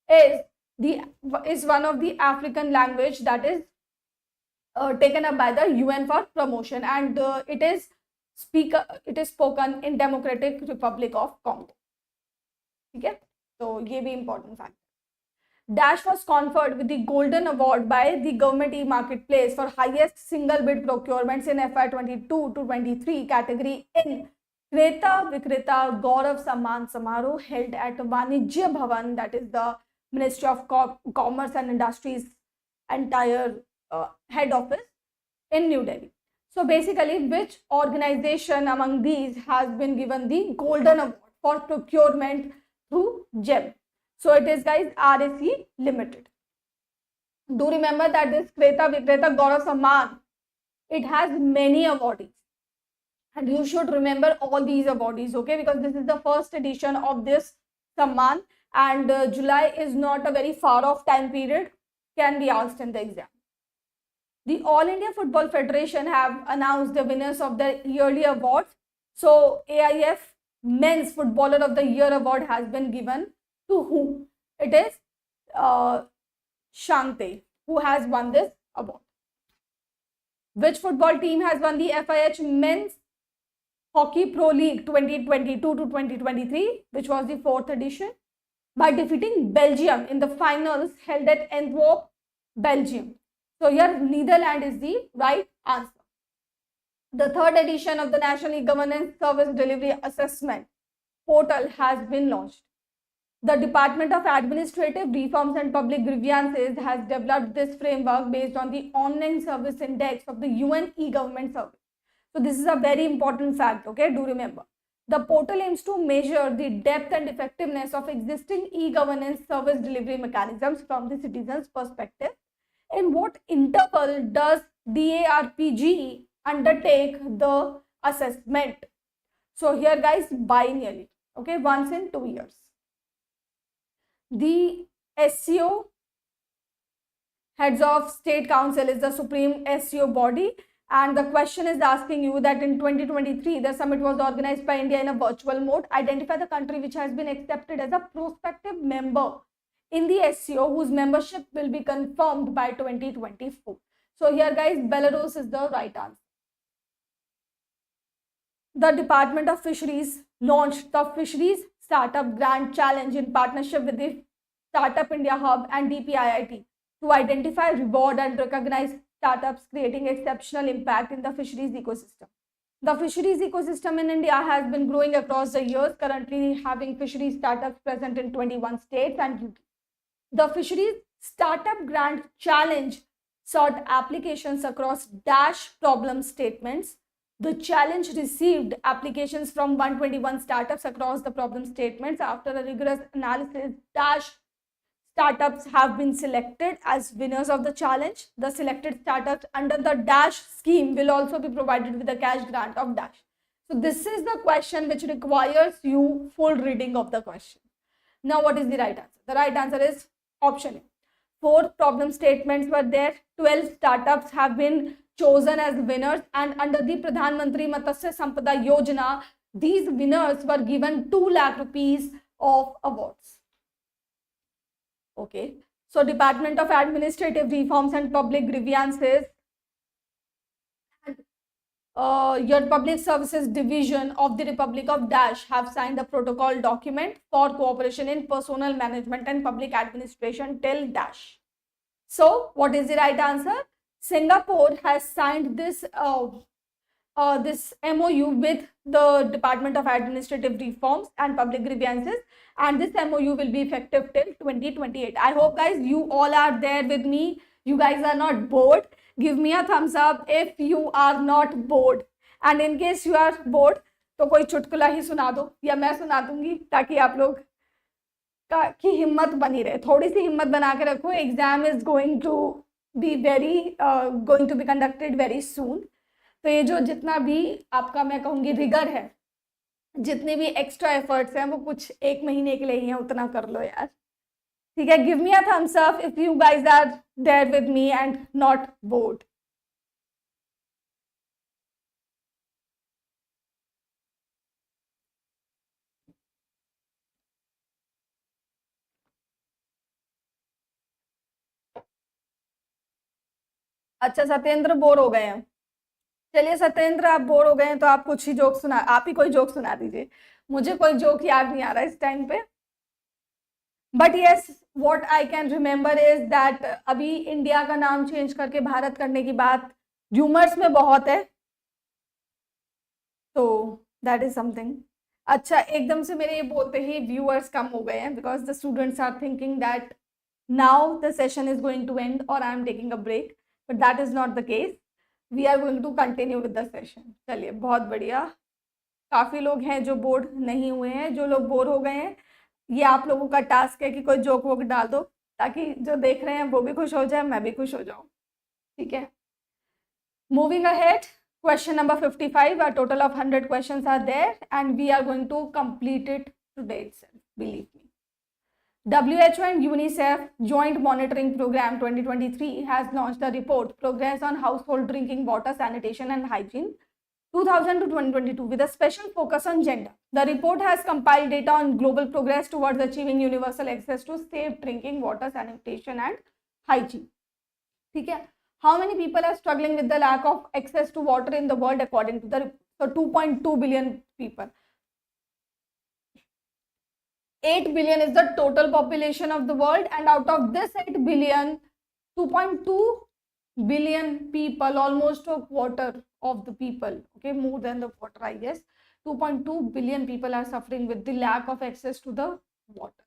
is one of the African language that is taken up by the UN for promotion, and it is spoken in Democratic Republic of Congo. Okay, so ये भी important fact. Dash was conferred with the Golden Award by the Government e-Marketplace for highest single bid procurements in FY 22 to 23 category in Creta Vikreta Gaurav Samman Samaroh held at Vanijya Bhavan, that is the Ministry of Commerce and Industries entire head office in New Delhi. So basically, which organization among these has been given the Golden Award for procurement through GEM? So it is guys RAC Limited. Do remember that this Creta Vikreta Gaurav Samman, it has many awardees. And you should remember all these awardees, okay? Because this is the first edition of this Samman and July is not a very far off time period, can be asked in the exam. The All India Football Federation have announced the winners of the yearly awards. So AIF Men's Footballer of the Year award has been given to who? It is Shante who has won this award. Which football team has won the FIH Men's Hockey Pro League 2022 to 2023, which was the 4th edition, by defeating Belgium in the finals held at Antwerp, Belgium. So here Netherlands is the right answer. The 3rd edition of the National E-Governance Service Delivery Assessment portal has been launched. The Department of Administrative Reforms and Public Grievances has developed this framework based on the Online Service Index of the UN e-Government Service. So this is a very important fact, okay? Do remember. The portal aims to measure the depth and effectiveness of existing e-governance service delivery mechanisms from the citizen's perspective. In what interval does DARPG undertake the assessment? So here guys, biennially, okay, once in 2 years. The SCO, Heads of State Council, is the supreme SCO body, and the question is asking you that in 2023 the summit was organized by India in a virtual mode. Identify the country which has been accepted as a prospective member in the SCO whose membership will be confirmed by 2024. So here guys, Belarus is the right answer. The Department of Fisheries launched the Fisheries Startup Grand Challenge in partnership with the Startup India Hub and DPIIT to identify, reward and recognize startups creating exceptional impact in the fisheries ecosystem. The fisheries ecosystem in India has been growing across the years, currently having fisheries startups present in 21 states and UT. The Fisheries Startup Grant Challenge sought applications across dash problem statements. The challenge received applications from 121 startups across the problem statements. After a rigorous analysis, dash startups have been selected as winners of the challenge. The selected startups under the dash scheme will also be provided with a cash grant of dash. So this is the question which requires you full reading of the question. Now what is the right answer? The right answer is option A. 4 problem statements were there. 12 startups have been chosen as winners, and under the Pradhan Mantri Matsya Sampada Yojana, these winners were given 2 lakh rupees of awards. Okay. So Department of Administrative Reforms and Public Grievances, your Public Services Division of the Republic of Dash have signed a protocol document for cooperation in personnel management and public administration till Dash. So what is the right answer? Singapore has signed this this MOU with the Department of Administrative Reforms and Public Grievances, and this MOU will be effective till 2028. I hope guys you all are there with me. You guys are not bored. Give me a thumbs up if you are not bored, and in case you are bored तो कोई चुटकुला ही सुना दो या मैं सुना दूंगी ताकि आप लोग की हिम्मत बनी रहे. थोड़ी सी हिम्मत बना के रखो. Exam is going to be conducted very soon. तो ये जो जितना भी आपका मैं कहूँगी रिगर है, जितने भी एक्स्ट्रा एफर्ट्स हैं वो कुछ 1 महीने के लिए ही हैं, उतना कर लो यार. ठीक है. Give me a thumbs up if you guys are there with me and not bored. अच्छा सत्येंद्र बोर हो गए हैं. चलिए सत्येंद्र आप बोर हो गए हैं तो आप कुछ ही जोक सुना, आप ही कोई जोक सुना दीजिए. मुझे कोई जोक याद नहीं आ रहा इस टाइम पे. But yes what I can remember is that अभी इंडिया का नाम चेंज करके भारत करने की बात र्यूमर्स में बहुत है, तो दैट इज समथिंग. अच्छा एकदम से मेरे ये बोलते ही व्यूअर्स कम हो गए हैं because the students are thinking that now the session is going to end और I am taking a break, but that is not the case. We are going to continue with the session. चलिए बहुत बढ़िया. काफ़ी लोग हैं जो bore नहीं हुए हैं. जो लोग बोर हो गए हैं ये आप लोगों का टास्क है कि कोई जोक वोक डाल दो ताकि जो देख रहे हैं वो भी खुश हो जाए, मैं भी खुश हो जाऊँ. ठीक है. Moving ahead, question number 55. A total of 100 questions are there and we are going to complete it today itself, believe me. WHO and UNICEF Joint Monitoring Program 2023 has launched a report, Progress on Household Drinking Water, Sanitation and Hygiene 2000 to 2022 with a special focus on gender. The report has compiled data on global progress towards achieving universal access to safe drinking water, sanitation and hygiene. ठीक है. How many people are struggling with the lack of access to water in the world according to the report? So 2.2 billion people. 8 billion is the total population of the world, and out of this 8 billion, 2.2 billion people, almost a quarter of the people, okay, more than the quarter I guess, 2.2 billion people are suffering with the lack of access to the water.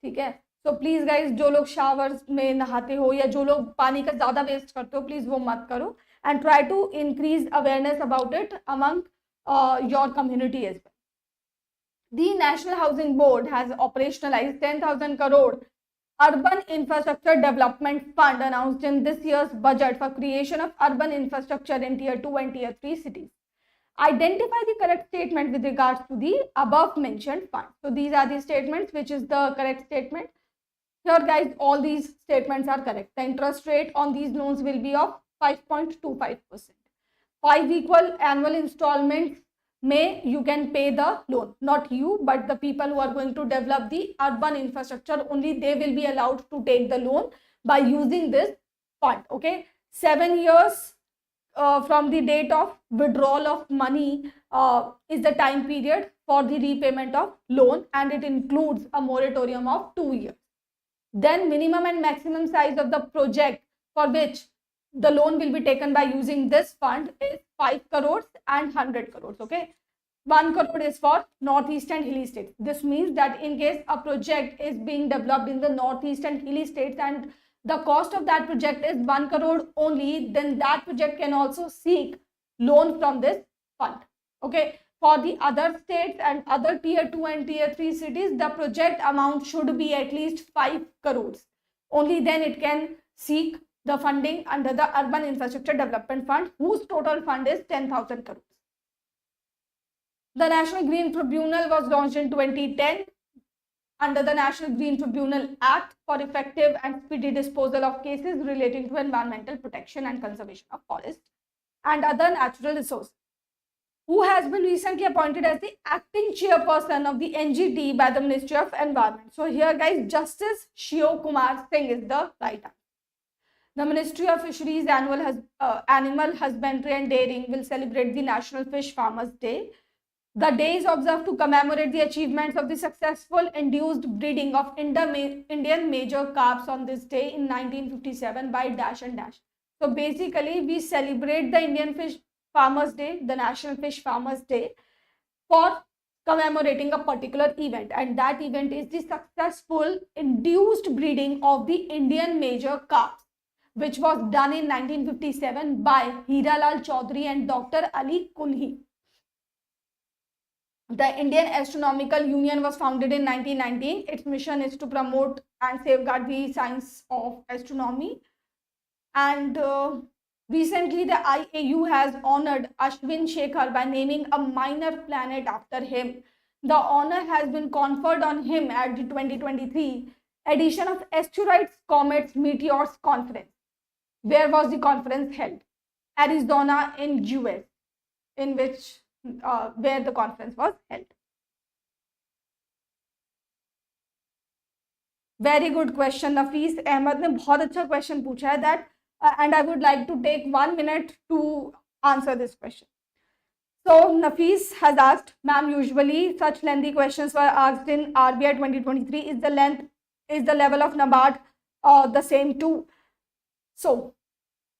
ठीक है. तो please guys जो लोग showers में नहाते हो या जो लोग पानी का ज्यादा वेस्ट करते हो प्लीज वो मत करो, and try to increase awareness about it among your community as well. The National Housing Board has operationalized 10,000 crore Urban Infrastructure Development Fund announced in this year's budget for creation of urban infrastructure in Tier 2 and Tier 3 cities. Identify the correct statement with regards to the above mentioned fund. So these are the statements which is the correct statement. Here guys, all these statements are correct. The interest rate on these loans will be of 5.25%. 5 equal annual installments may you can pay the loan. Not you, but the people who are going to develop the urban infrastructure, only they will be allowed to take the loan by using this fund. Okay. 7 years from the date of withdrawal of money is the time period for the repayment of loan, and it includes a moratorium of 2 years. Then minimum and maximum size of the project for which the loan will be taken by using this fund is 5 crores and 100 crores. Okay, 1 crore is for northeast and hilly states. This means that in case a project is being developed in the northeast and hilly states and the cost of that project is 1 crore only, then that project can also seek loan from this fund. Okay, for the other states and other tier 2 and tier 3 cities, the project amount should be at least 5 crores. Only then it can seek the funding under the Urban Infrastructure Development Fund, whose total fund is 10,000 crores. The National Green Tribunal was launched in 2010 under the National Green Tribunal Act for effective and speedy disposal of cases relating to environmental protection and conservation of forests and other natural resources, who has been recently appointed as the acting chairperson of the NGT by the Ministry of Environment. So here guys, Justice Shiv Kumar Singh is the right answer. The Ministry of Fisheries, Animal Husbandry and Dairying will celebrate the National Fish Farmers Day. The day is observed to commemorate the achievements of the successful induced breeding of Indian major carps on this day in 1957 by dash and dash. So basically, we celebrate the Indian Fish Farmers Day, the National Fish Farmers Day, for commemorating a particular event, and that event is the successful induced breeding of the Indian major carps, which was done in 1957 by Hiralal Chaudhary and Dr. Ali Kunhi. The Indian Astronomical Union was founded in 1919. Its mission is to promote and safeguard the science of astronomy. And recently, the IAU has honored Ashwin Shekhar by naming a minor planet after him. The honor has been conferred on him at the 2023 edition of Asteroids, Comets, Meteors Conference. Where was the conference held? Arizona in US, in which where the conference was held. Very good question. Nafis Ahmed ने बहुत अच्छा question पूछा है that and I would like to take 1 minute to answer this question. So Nafis has asked, ma'am, usually such lengthy questions were asked in RBI 2023. Is the level of NABARD the same too? So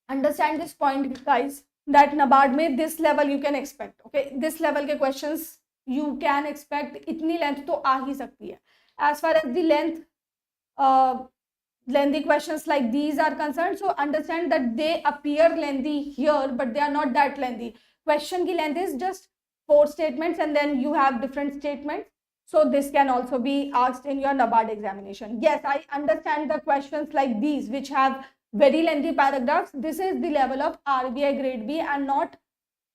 understand this point, guys, that NABARD में this level you can expect. Okay, this level के questions you can expect. इतनी length तो आ ही सकती है. As far as the lengthy questions like these are concerned, so understand that they appear lengthy here, but they are not that lengthy. Question की length is just 4 statements and then you have different statements. So this can also be asked in your NABARD examination. Yes, I understand the questions like these which have very lengthy paragraphs. This is the level of RBI grade B and not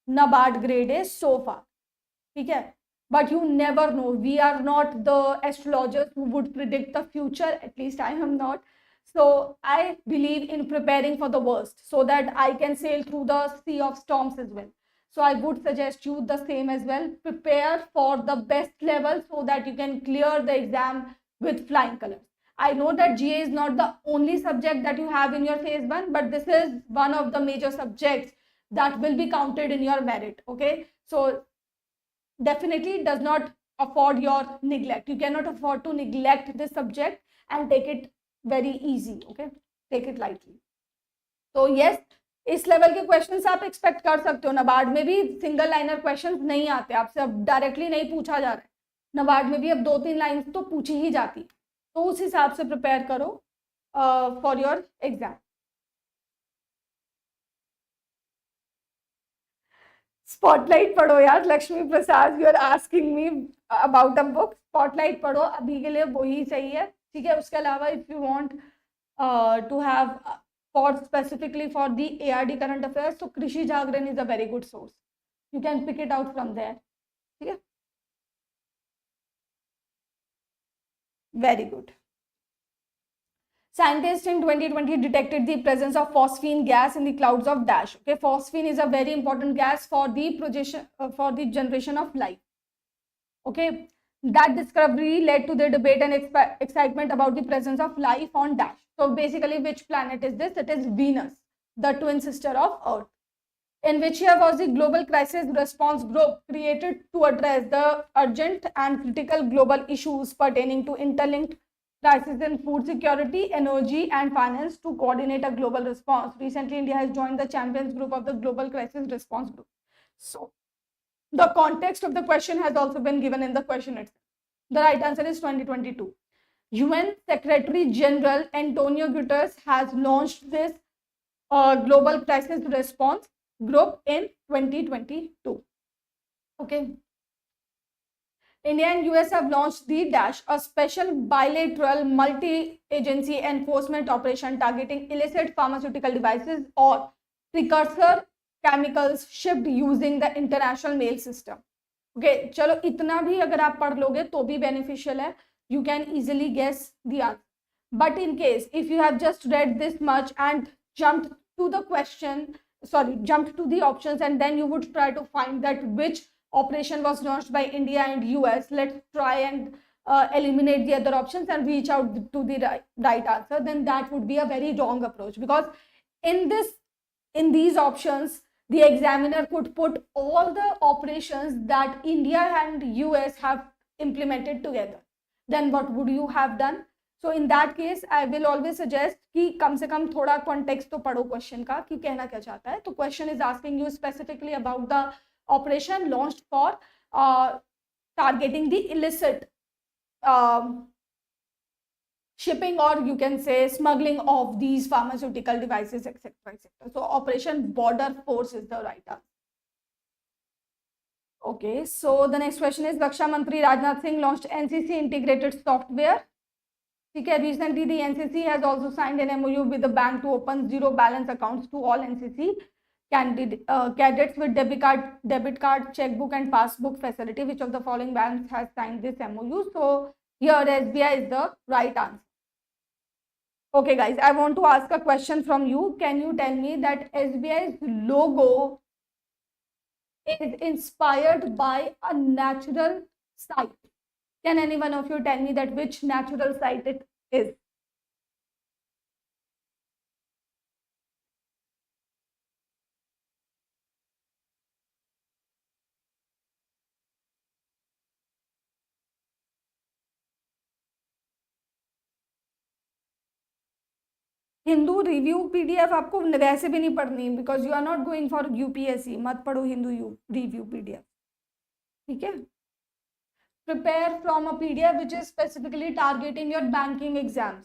NABARD grade A so far. Okay? But you never know. We are not the astrologers who would predict the future. At least I am not. So I believe in preparing for the worst so that I can sail through the sea of storms as well. So I would suggest you the same as well. Prepare for the best level so that you can clear the exam with flying colors. I know that GA is not the only subject that you have in your phase 1, but this is one of the major subjects that will be counted in your merit. Okay, so definitely does not afford your neglect. You cannot afford to neglect this subject and take it very easy. Okay, take it lightly. So yes, इस level के questions आप expect कर सकते हो. NABARD में भी single liner questions नहीं आते, आपसे अब डायरेक्टली नहीं पूछा जा रहा है. NABARD में भी अब 2-3 लाइंस तो पूछी ही जाती, तो उस हिसाब से प्रिपेयर करो फॉर योर एग्जाम. स्पॉटलाइट पढ़ो यार. Lakshmi Prasad, you are asking me about a book. Spotlight पढ़ो, अभी के लिए वही सही है. ठीक है, उसके अलावा if you want to have for specifically for the ARD current affairs, so Krishi Jagran is a very good source. You can pick it out from there. Okay? Very good. Scientists in 2020 detected the presence of phosphine gas in the clouds of dash. Okay, phosphine is a very important gas for the generation of life. Okay, that discovery led to the debate and excitement about the presence of life on dash. So basically, which planet is this? It is Venus, the twin sister of Earth. In which year was the Global Crisis Response Group created to address the urgent and critical global issues pertaining to interlinked crisis in food security, energy and finance to coordinate a global response. Recently, India has joined the champions group of the Global Crisis Response Group. So, the context of the question has also been given in the question itself. The right answer is 2022. UN Secretary General Antonio Guterres has launched this Global Crisis Response Group in 2022. Okay. India and US have launched the Dash, a special bilateral multi-agency enforcement operation targeting illicit pharmaceutical devices or precursor chemicals shipped using the international mail system. Okay, चलो इतना भी अगर आप पढ़ लोगे तो भी beneficial है. You can easily guess the answer. But in case if you have just read this much and jumped to the options, and then you would try to find that which operation was launched by India and US, let's try and eliminate the other options and reach out to the right answer, then that would be a very wrong approach, because in these options the examiner could put all the operations that India and US have implemented together. Then what would you have done? So in that case I will always suggest कि कम से कम थोड़ा context तो पढ़ो question का कि कहना क्या चाहता है. तो question is asking you specifically about the operation launched for targeting the illicit shipping, or you can say smuggling of these pharmaceutical devices, etc. etc. So Operation Border Force is the right answer. Okay, so the next question is Raksha Mantri Rajnath Singh launched NCC integrated software. Okay, recently the NCC has also signed an MOU with the bank to open zero balance accounts to all NCC cadets with debit card, checkbook and passbook facility. Which of the following banks has signed this MOU? So here SBI is the right answer. Okay guys, I want to ask a question from you. Can you tell me that SBI's logo is inspired by a natural site? Can any one of you tell me that which natural site it is? Hindu review PDF आपको वैसे भी नहीं पढ़नी, because you are not going for UPSC. मत पढ़ो Hindu review PDF, ठीक है. Prepare from a PDF which is specifically targeting your banking exams,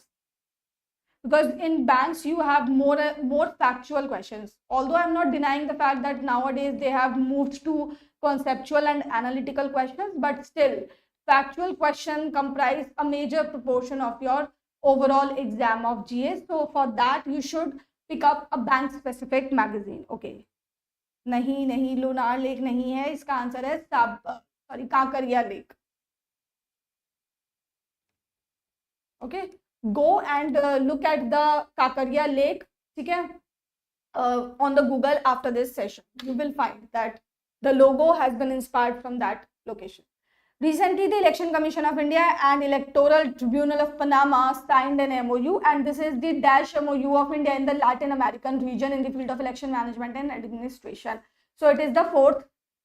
because in banks you have more factual questions. Although I'm not denying the fact that nowadays they have moved to conceptual and analytical questions, but still factual question comprise a major proportion of your overall exam of GA. So for that you should pick up a bank specific magazine. Okay, नहीं lunar lake नहीं है, इसका answer है Kankaria lake. Okay, go and look at the Kakaria Lake, okay, on the Google after this session. You will find that the logo has been inspired from that location. Recently, the Election Commission of India and Electoral Tribunal of Panama signed an MOU, and this is the Dash MOU of India in the Latin American region in the field of election management and administration. So it is the fourth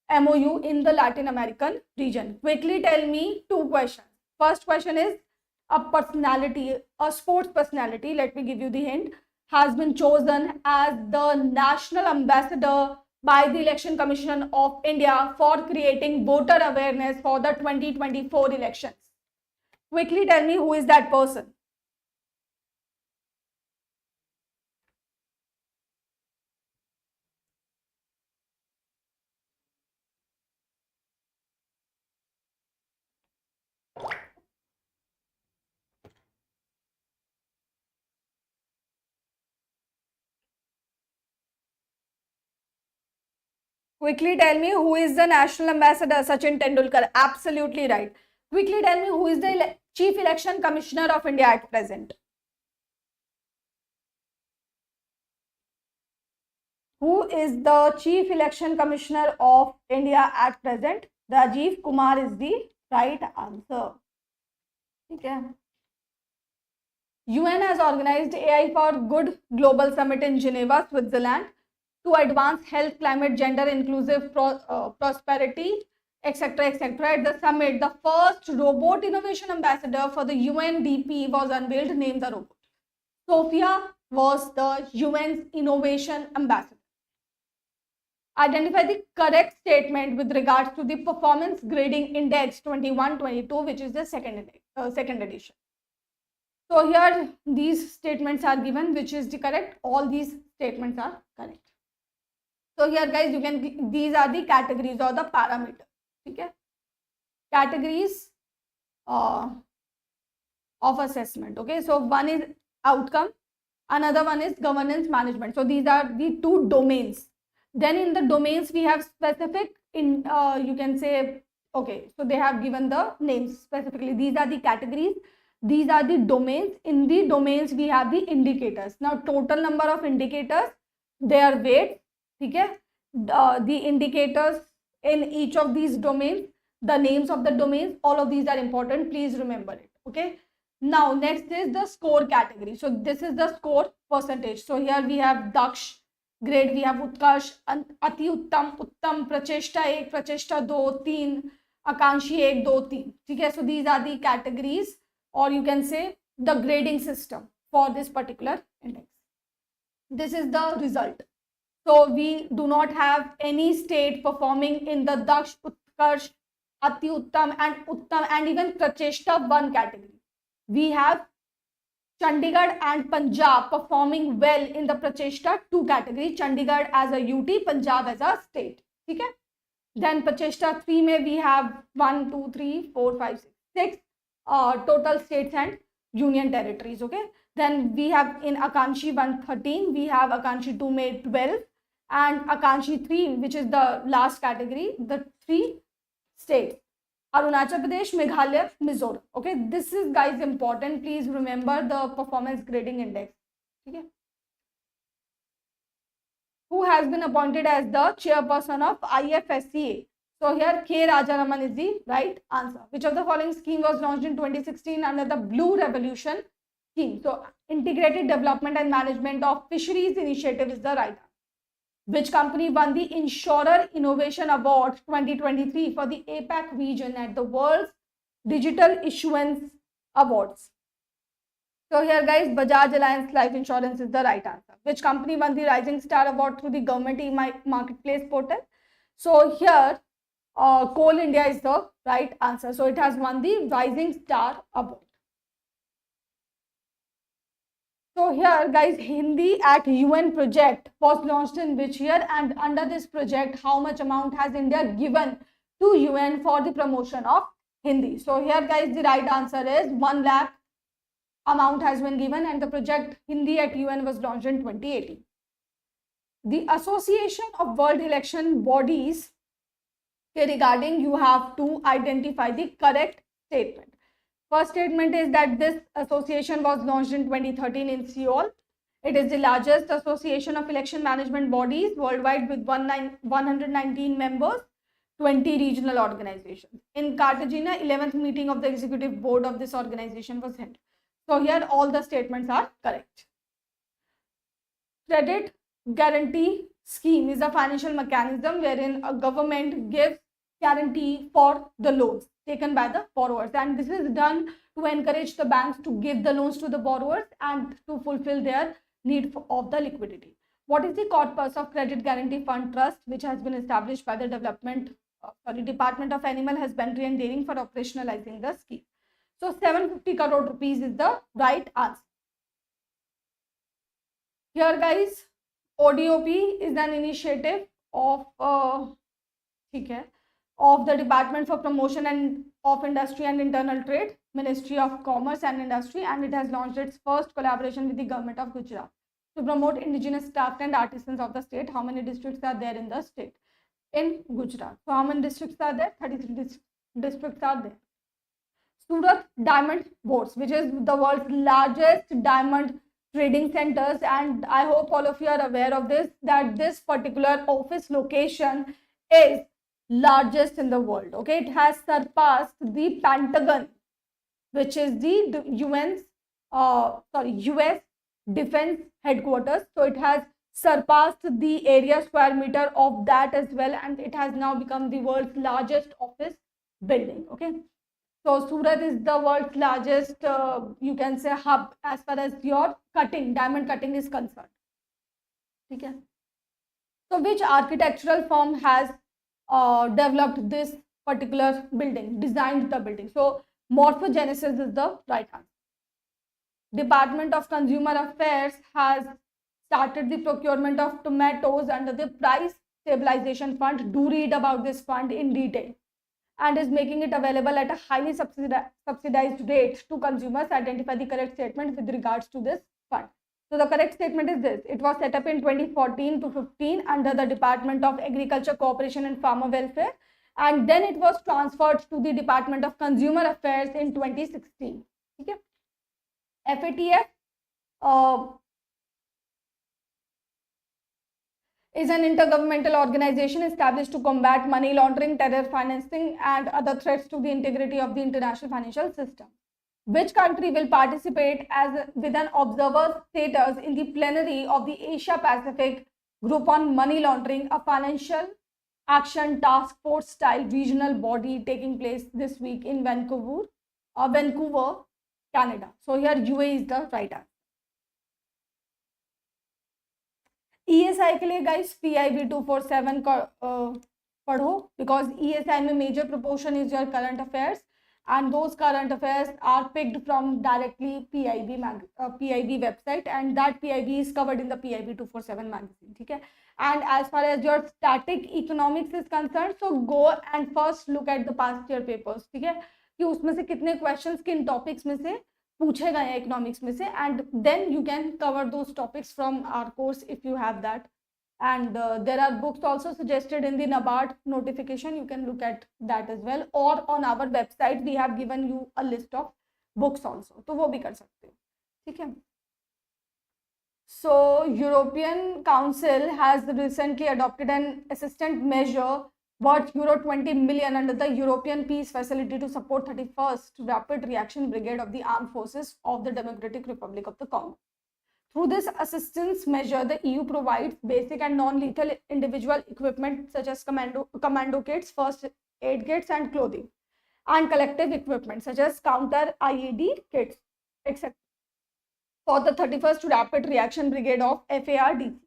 MOU in the Latin American region. Quickly tell me two questions. First question is, a personality, a sports personality, let me give you the hint, has been chosen as the national ambassador by the Election Commission of India for creating voter awareness for the 2024 elections. Quickly tell me who is that person. Quickly tell me who is the national ambassador. Sachin Tendulkar. Absolutely right. Quickly tell me who is the Chief Election Commissioner of India at present. Who is the Chief Election Commissioner of India at present? Rajiv Kumar is the right answer. Okay. UN has organized AI for Good Global Summit in Geneva, Switzerland, to advance health, climate, gender inclusive prosperity etc., etc. At the summit, the first robot innovation ambassador for the UNDP was unveiled. Name the robot. Sophia was the UN's innovation ambassador. Identify the correct statement with regards to the performance grading index 21-22, which is the second edition. So here these statements are given, which is the correct. All these statements are correct. So here guys, you can, these are the categories or the parameters. Okay, categories of assessment. Okay, so one is outcome, another one is governance management. So these are the two domains. Then in the domains we have specific in you can say, okay, so they have given the names specifically. These are the categories, these are the domains. In the domains we have the indicators. Now total number of indicators, their weight. Okay, the indicators in each of these domains, the names of the domains, all of these are important. Please remember it. Okay, now next is the score category. So this is the score percentage. So here we have Daksh grade, we have Utkarsh, Ati Uttam, Uttam, Pracheshta 1, Pracheshta 2, 3, Akanshi 1, 2, 3. Okay, so these are the categories, or you can say the grading system for this particular index. This is the result. So we do not have any state performing in the Daksh, Utkarsh, Ati Uttam and even Pracheshta 1 category. We have Chandigarh and Punjab performing well in the Pracheshta 2 category. Chandigarh as a UT, Punjab as a state. Okay? Then Pracheshta 3 mein we have 1, 2, 3, 4, 5, 6 total states and union territories. Okay? Then we have in Akanshi 1 13, we have Akanshi 2 mein 12 and Akanshi 3, which is the last category, the 3 states. Arunachal Pradesh, Meghalaya, Mizoram. Okay, this is guys important. Please remember the performance grading index. Okay. Who has been appointed as the chairperson of IFSCA? So here K. Rajaraman is the right answer. Which of the following scheme was launched in 2016 under the Blue Revolution scheme? So Integrated Development and Management of Fisheries Initiative is the right answer. Which company won the Insurer Innovation Award 2023 for the APAC region at the World's Digital Issuance Awards? So here guys, Bajaj Allianz Life Insurance is the right answer. Which company won the Rising Star Award through the Government e-Marketplace portal? So here, Coal India is the right answer. So it has won the Rising Star Award. So here guys, Hindi at UN project was launched in which year, and under this project how much amount has India given to UN for the promotion of Hindi? So here guys, the right answer is 1 lakh amount has been given, and the project Hindi at UN was launched in 2018. The Association of World Election Bodies regarding, you have to identify the correct statement. First statement is that this association was launched in 2013 in Seoul. It is the largest association of election management bodies worldwide with 119 members, 20 regional organizations. In Cartagena, 11th meeting of the executive board of this organization was held. So here all the statements are correct. Credit guarantee scheme is a financial mechanism wherein a government gives guarantee for the loans taken by the borrowers, and this is done to encourage the banks to give the loans to the borrowers and to fulfill their need of the liquidity. What is the corpus of Credit Guarantee Fund Trust, which has been established by the Department of Animal Husbandry and Dairying for operationalizing the scheme? So 750 crore rupees is the right answer. Here guys, ODOP is an initiative of the Department for Promotion and of Industry and Internal Trade, Ministry of Commerce and Industry, and it has launched its first collaboration with the government of Gujarat to promote indigenous craft and artisans of the state. How many districts are there in the state? In Gujarat. So how many districts are there? 33 districts are there. Surat Diamond Bourse, which is the world's largest diamond trading centers, and I hope all of you are aware of this, that this particular office location is largest in the world. Okay, it has surpassed the Pentagon, which is the US defense headquarters. So it has surpassed the area square meter of that as well, and it has now become the world's largest office building. Okay, so Surat is the world's largest, you can say, hub as far as your cutting, diamond cutting is concerned. Okay. So which architectural firm has developed this particular building, designed the building? So Morphogenesis is the right answer. Department of Consumer Affairs has started the procurement of tomatoes under the Price Stabilization Fund. Do read about this fund in detail, and is making it available at a highly subsidized rate to consumers. Identify the correct statement with regards to this fund. So the correct statement is this: it was set up in 2014 to 15 under the Department of Agriculture, Cooperation and Farmer Welfare, and then it was transferred to the Department of Consumer Affairs in 2016. Okay. FATF is an intergovernmental organization established to combat money laundering, terror financing, and other threats to the integrity of the international financial system. Which country will participate with an observer status in the plenary of the Asia Pacific Group on Money Laundering, a financial action task force style regional body taking place this week in Vancouver, Canada? So here UAE is the right answer. ESI के लिए guys PIB 247 पढ़ो, because ESI में major proportion is your current affairs, and those current affairs are picked from directly PIB website, and that PIB is covered in the PIB 247 magazine. ठीक है. And as far as your static economics is concerned, so go and first look at the past year papers. ठीक है, कि उसमें से कितने questions किन topics में से पूछे गए इकोनॉमिक्स में से, and then you can cover those topics from our course if you have that, and there are books also suggested in the NABARD notification, you can look at that as well, or on our website we have given you a list of books also, तो वो भी कर सकते हो. ठीक है. So European Council has recently adopted an assistant measure worth €20 million under the European Peace Facility to support 31st Rapid Reaction Brigade of the Armed Forces of the Democratic Republic of the Congo. Through this assistance measure, the EU provides basic and non-lethal individual equipment such as commando kits, first aid kits and clothing, and collective equipment such as counter IED kits, etc. for the 31st Rapid Reaction Brigade of FARDC.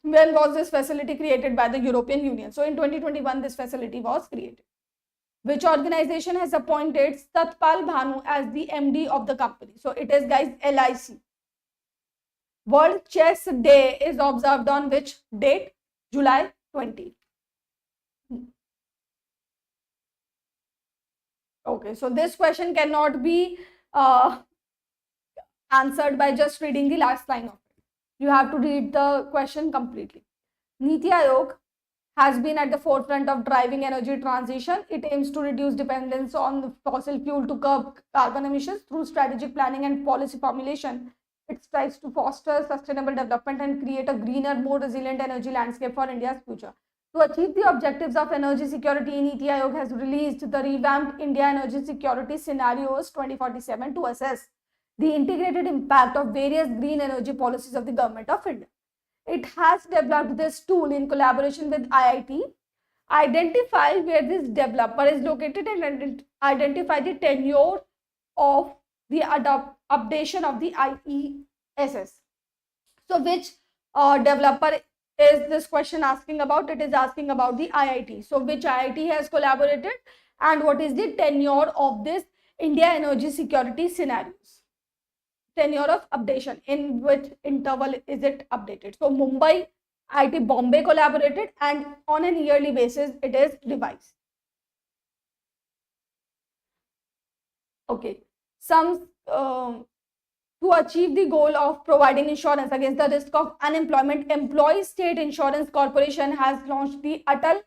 When was this facility created by the European Union? So in 2021, this facility was created. Which organization has appointed Satpal Bhanu as the MD of the company? So it is, guys, LIC. World Chess Day is observed on which date? July 20. Okay, so this question cannot be answered by just reading the last line of it. You have to read the question completely. Niti Aayog has been at the forefront of driving energy transition. It aims to reduce dependence on fossil fuel to curb carbon emissions through strategic planning and policy formulation. It strives to foster sustainable development and create a greener, more resilient energy landscape for India's future. To achieve the objectives of energy security, Niti Aayog has released the revamped India Energy Security Scenarios 2047 to assess the integrated impact of various green energy policies of the government of India. It has developed this tool in collaboration with IIT, identify where this developer is located and identify the tenure of the updation of the IESS. So which developer is this question asking about? It is asking about the IIT. So which IIT has collaborated and what is the tenure of this India Energy Security Scenarios? Tenure of updation, in which interval is it updated? So Mumbai IIT Bombay collaborated, and on an yearly basis it is revised. Okay, some to achieve the goal of providing insurance against the risk of unemployment, Employees State Insurance Corporation has launched the Atal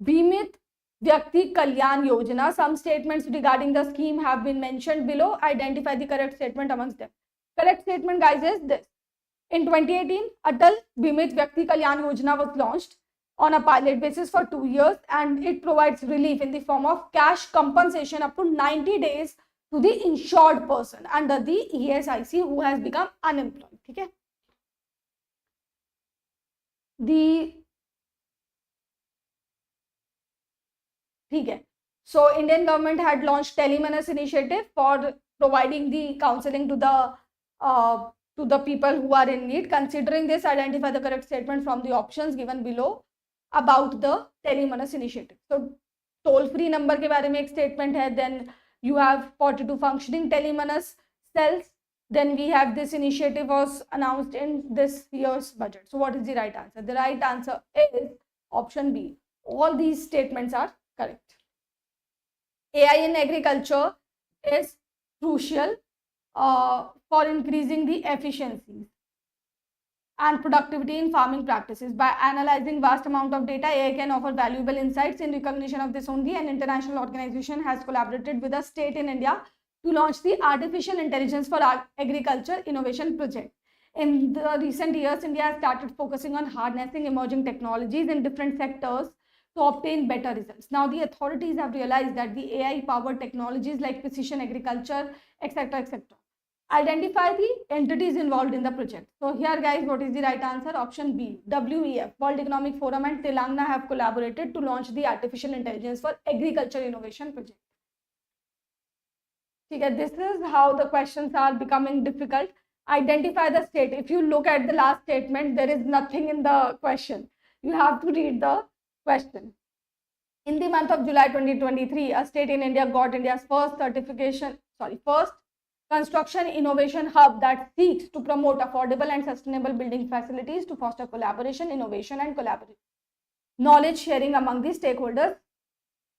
Bimit Vyakti Kalyan Yojana. Some statements regarding the scheme have been mentioned below. Identify the correct statement amongst them. Correct statement, guys, is this. In 2018, Atal Bimit Vyakti Kalyan Yojana was launched on a pilot basis for 2 years, and it provides relief in the form of cash compensation up to 90 days to the insured person under the ESIC who has become unemployed. Okay? the ठीक है. So Indian government had launched Telemanus initiative for providing the counseling to the people who are in need. Considering this, identify the correct statement from the options given below about the Telemanus initiative. So toll free number के बारे में एक statement है. Then you have 42 functioning Telemanus cells. Then we have this initiative was announced in this year's budget. So what is the right answer? The right answer is option B. All these statements are correct. AI in agriculture is crucial for increasing the efficiency and productivity in farming practices. By analyzing vast amount of data, AI can offer valuable insights. In recognition of this only, an international organization has collaborated with a state in India to launch the Artificial Intelligence for Agriculture Innovation Project. In the recent years, India has started focusing on harnessing emerging technologies in different sectors to obtain better results. Now, the authorities have realized that the AI-powered technologies like precision agriculture, etc., etc., identify the entities involved in the project. So here, guys, what is the right answer? Option B. WEF, World Economic Forum, and Telangana have collaborated to launch the Artificial Intelligence for Agriculture Innovation Project. Okay, this is how the questions are becoming difficult. Identify the state. If you look at the last statement, there is nothing in the question. You have to read the question. In the month of July 2023, a state in India got India's first construction innovation hub that seeks to promote affordable and sustainable building facilities to foster collaboration, innovation, and knowledge sharing among the stakeholders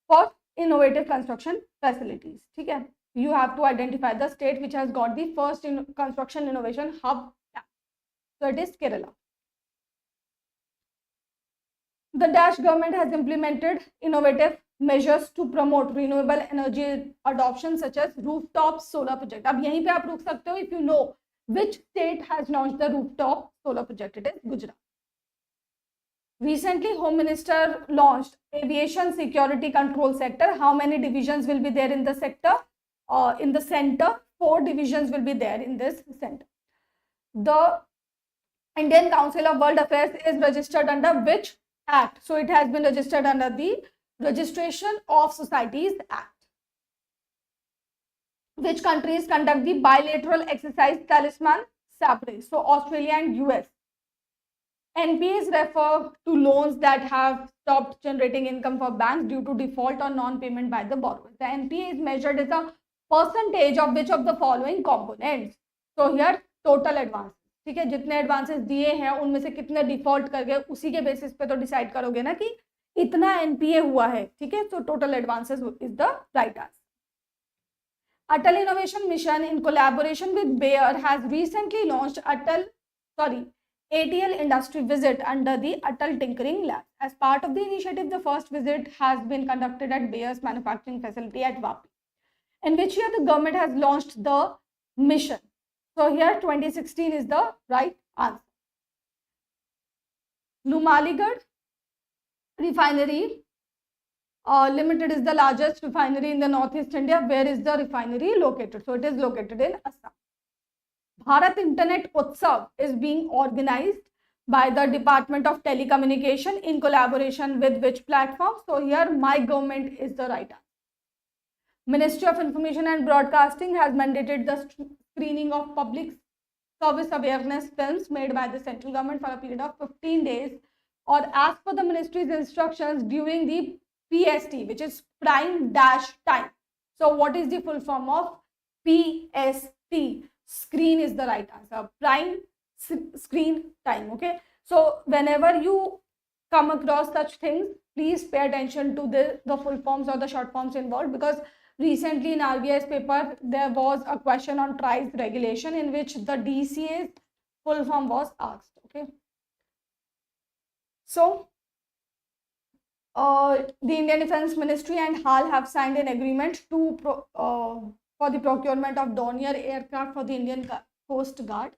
for innovative construction facilities. Okay? You have to identify the state which has got the first construction innovation hub. So it is Kerala. The Dash government has implemented innovative measures to promote renewable energy adoption such as rooftop solar project. अब यहीं पे आप रुक सकते हो. If you know which state has launched the rooftop solar project, it is Gujarat. Recently, Home Minister launched aviation security control sector. How many divisions will be there in the sector? In the center, 4 divisions will be there in this center. The Indian Council of World Affairs is registered under which Act? So it has been registered under the Registration of Societies Act. Which countries conduct the bilateral exercise Talisman Sabre? So Australia and US. NPAs refer to loans that have stopped generating income for banks due to default or non-payment by the borrowers. The NPA is measured as a percentage of which of the following components? So here total advance. ठीक है, जितने advances दिए हैं उनमें से कितने default कर गए, उसी के बेसिस पे तो डिसाइड करोगे ना कि इतना एनपीए हुआ है. ठीक है, so total advances is the right answer. Atal innovation mission in collaboration with Bayer has recently launched ATL industry visit under the Atal Tinkering Lab. As part of the initiative, the first visit has been conducted at Bayer's manufacturing facility at Vapi. In which year the government has launched the mission? So here 2016 is the right answer. Numaligarh Refinery Limited is the largest refinery in the Northeast India. Where is the refinery located? So it is located in Assam. Bharat Internet Utsav is being organized by the Department of Telecommunication in collaboration with which platform? So here my government is the right answer. Ministry of Information and Broadcasting has mandated the screening of public service awareness films made by the central government for a period of 15 days or as per the ministry's instructions during the PST, which is prime dash time. So what is the full form of PST? Screen is the right answer. Prime screen time. Okay. So whenever you come across such things, please pay attention to the full forms or the short forms involved, because recently in RBI's paper there was a question on TRICE regulation in which the DCA's full form was asked. Okay. So the Indian Defence Ministry and HAL have signed an agreement to for the procurement of Dornier aircraft for the Indian Coast Guard.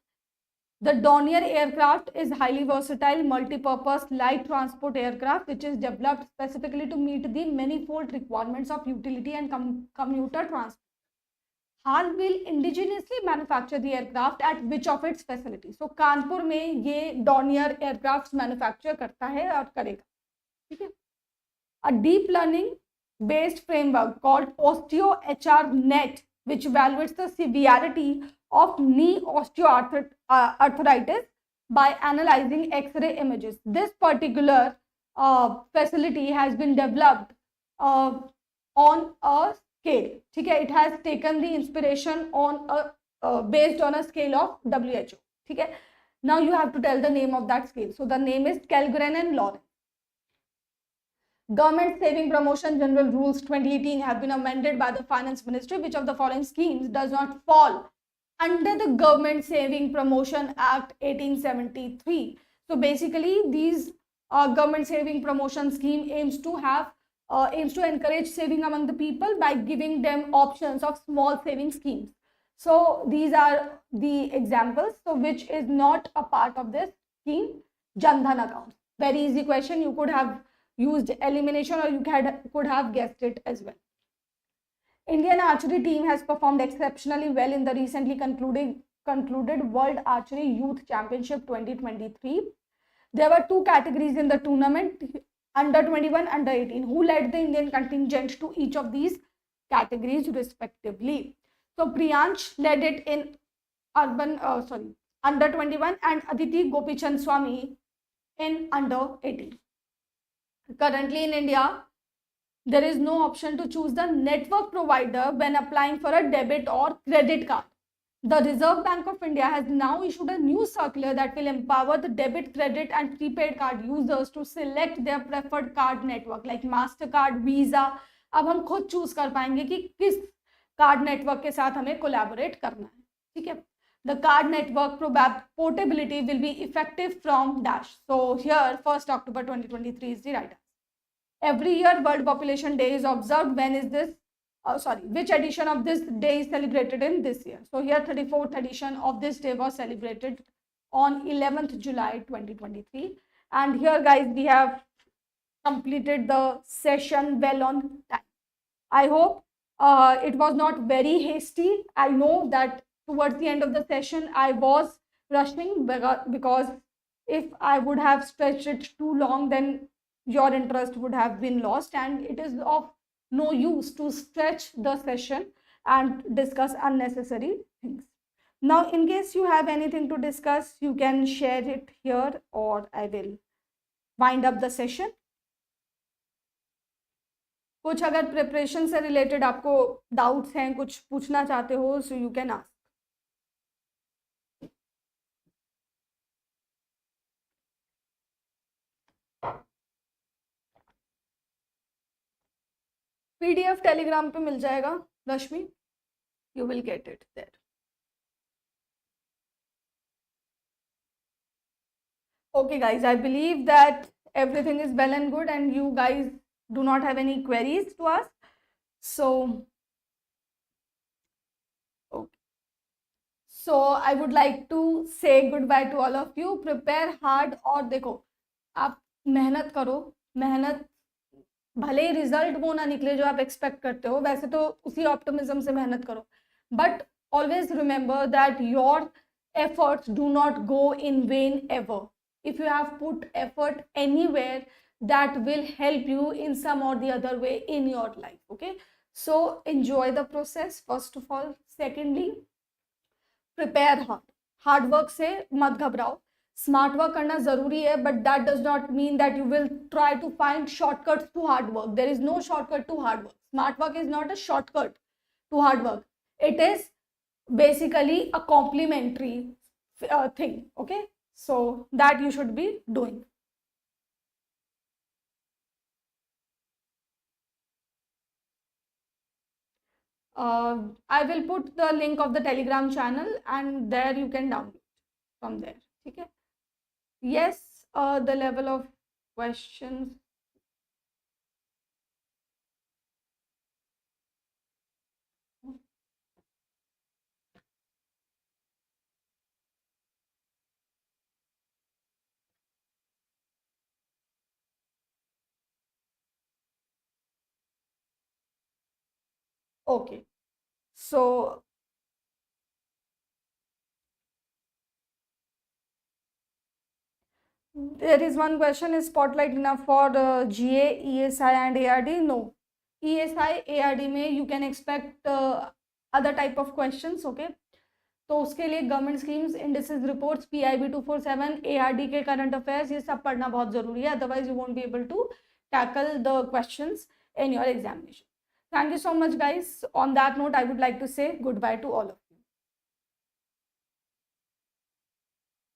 The Dornier aircraft is highly versatile, multi-purpose light transport aircraft which is developed specifically to meet the manifold requirements of utility and commuter transport. Hall will indigenously manufacture the aircraft at which of its facility? So Kanpur में ये Dornier aircraft manufacture करता है और करेगा, ठीक है. A deep learning based framework called OsteoHR-Net, which evaluates the severity of knee osteoarthritis by analyzing X-ray images. This particular facility has been developed on a scale. ठीक है, it has taken the inspiration on a based on a scale of WHO. ठीक है. Now you have to tell the name of that scale. So the name is Kellgren and Lawrence. Government Saving Promotion General Rules 2018 have been amended by the Finance Ministry. Which of the following schemes does not fall under the Government Saving Promotion Act 1873? So basically, these government saving promotion scheme aims to encourage saving among the people by giving them options of small saving schemes. So these are the examples. So which is not a part of this scheme? Jan Dhan account. Very easy question. You could have used elimination or you could have guessed it as well. Indian archery team has performed exceptionally well in the recently concluded World Archery Youth Championship 2023. There were two categories in the tournament, under 21, under 18. Who led the Indian contingent to each of these categories respectively? So Priyansh led it in under 21 and Aditi Gopichand Swami in under 18. Currently in India, there is no option to choose the network provider when applying for a debit or credit card. The Reserve Bank of India has now issued a new circular that will empower the debit, credit and prepaid card users to select their preferred card network like MasterCard, Visa. अब हम खुद choose कर पाएंगे कि किस card network के साथ हमें कोलैबोरेट करना है, ठीक है. The card network portability will be effective from dash. So here 1st October 2023 is the right answer. Every year World Population Day is observed. When is this? Which edition of this day is celebrated in this year? So here 34th edition of this day was celebrated on 11th July 2023. And here guys, we have completed the session well on time. I hope it was not very hasty. I know that towards the end of the session, I was rushing because if I would have stretched it too long, then your interest would have been lost, and it is of no use to stretch the session and discuss unnecessary things. Now, in case you have anything to discuss, you can share it here or I will wind up the session. कुछ अगर preparation से related आपको doubts हैं, कुछ पूछना चाहते हो, so you can ask. PDF Telegram पे मिल जाएगा Rashmi, you will get it there. Okay guys, I believe that everything is well and good and you guys do not have any queries to ask. So okay, so I would like to say goodbye to all of you. Prepare hard. और देखो, आप मेहनत करो, मेहनत भले ही result वो ना निकले जो आप एक्सपेक्ट करते हो, वैसे तो उसी ऑप्टिमिज्म से मेहनत करो, but always remember that your efforts do not go in vain ever. If you have put effort anywhere, that will help you in some or the other way in your life. Okay, so enjoy the process first of all. Secondly, prepare hard. Hard work से मत घबराओ. Smart work करना जरूरी है, but that does not mean that you will try to find shortcuts to hard work. There is no shortcut to hard work. Smart work is not a shortcut to hard work. It is basically a complementary thing. Okay, so that you should be doing. I will put the link of the Telegram channel and there you can download from there. Okay. Yes, the level of questions. Okay, so There is one question, is spotlight enough for GA, ESI and ARD? No. ESI, ARD में you can expect other type of questions, okay? तो उसके लिए government schemes, indices reports, PIB 247, ARD के current affairs, ये सब पढ़ना बहुत जरूरी है, otherwise you won't be able to tackle the questions in your examination. Thank you so much, guys. On that note, I would like to say goodbye to all of you.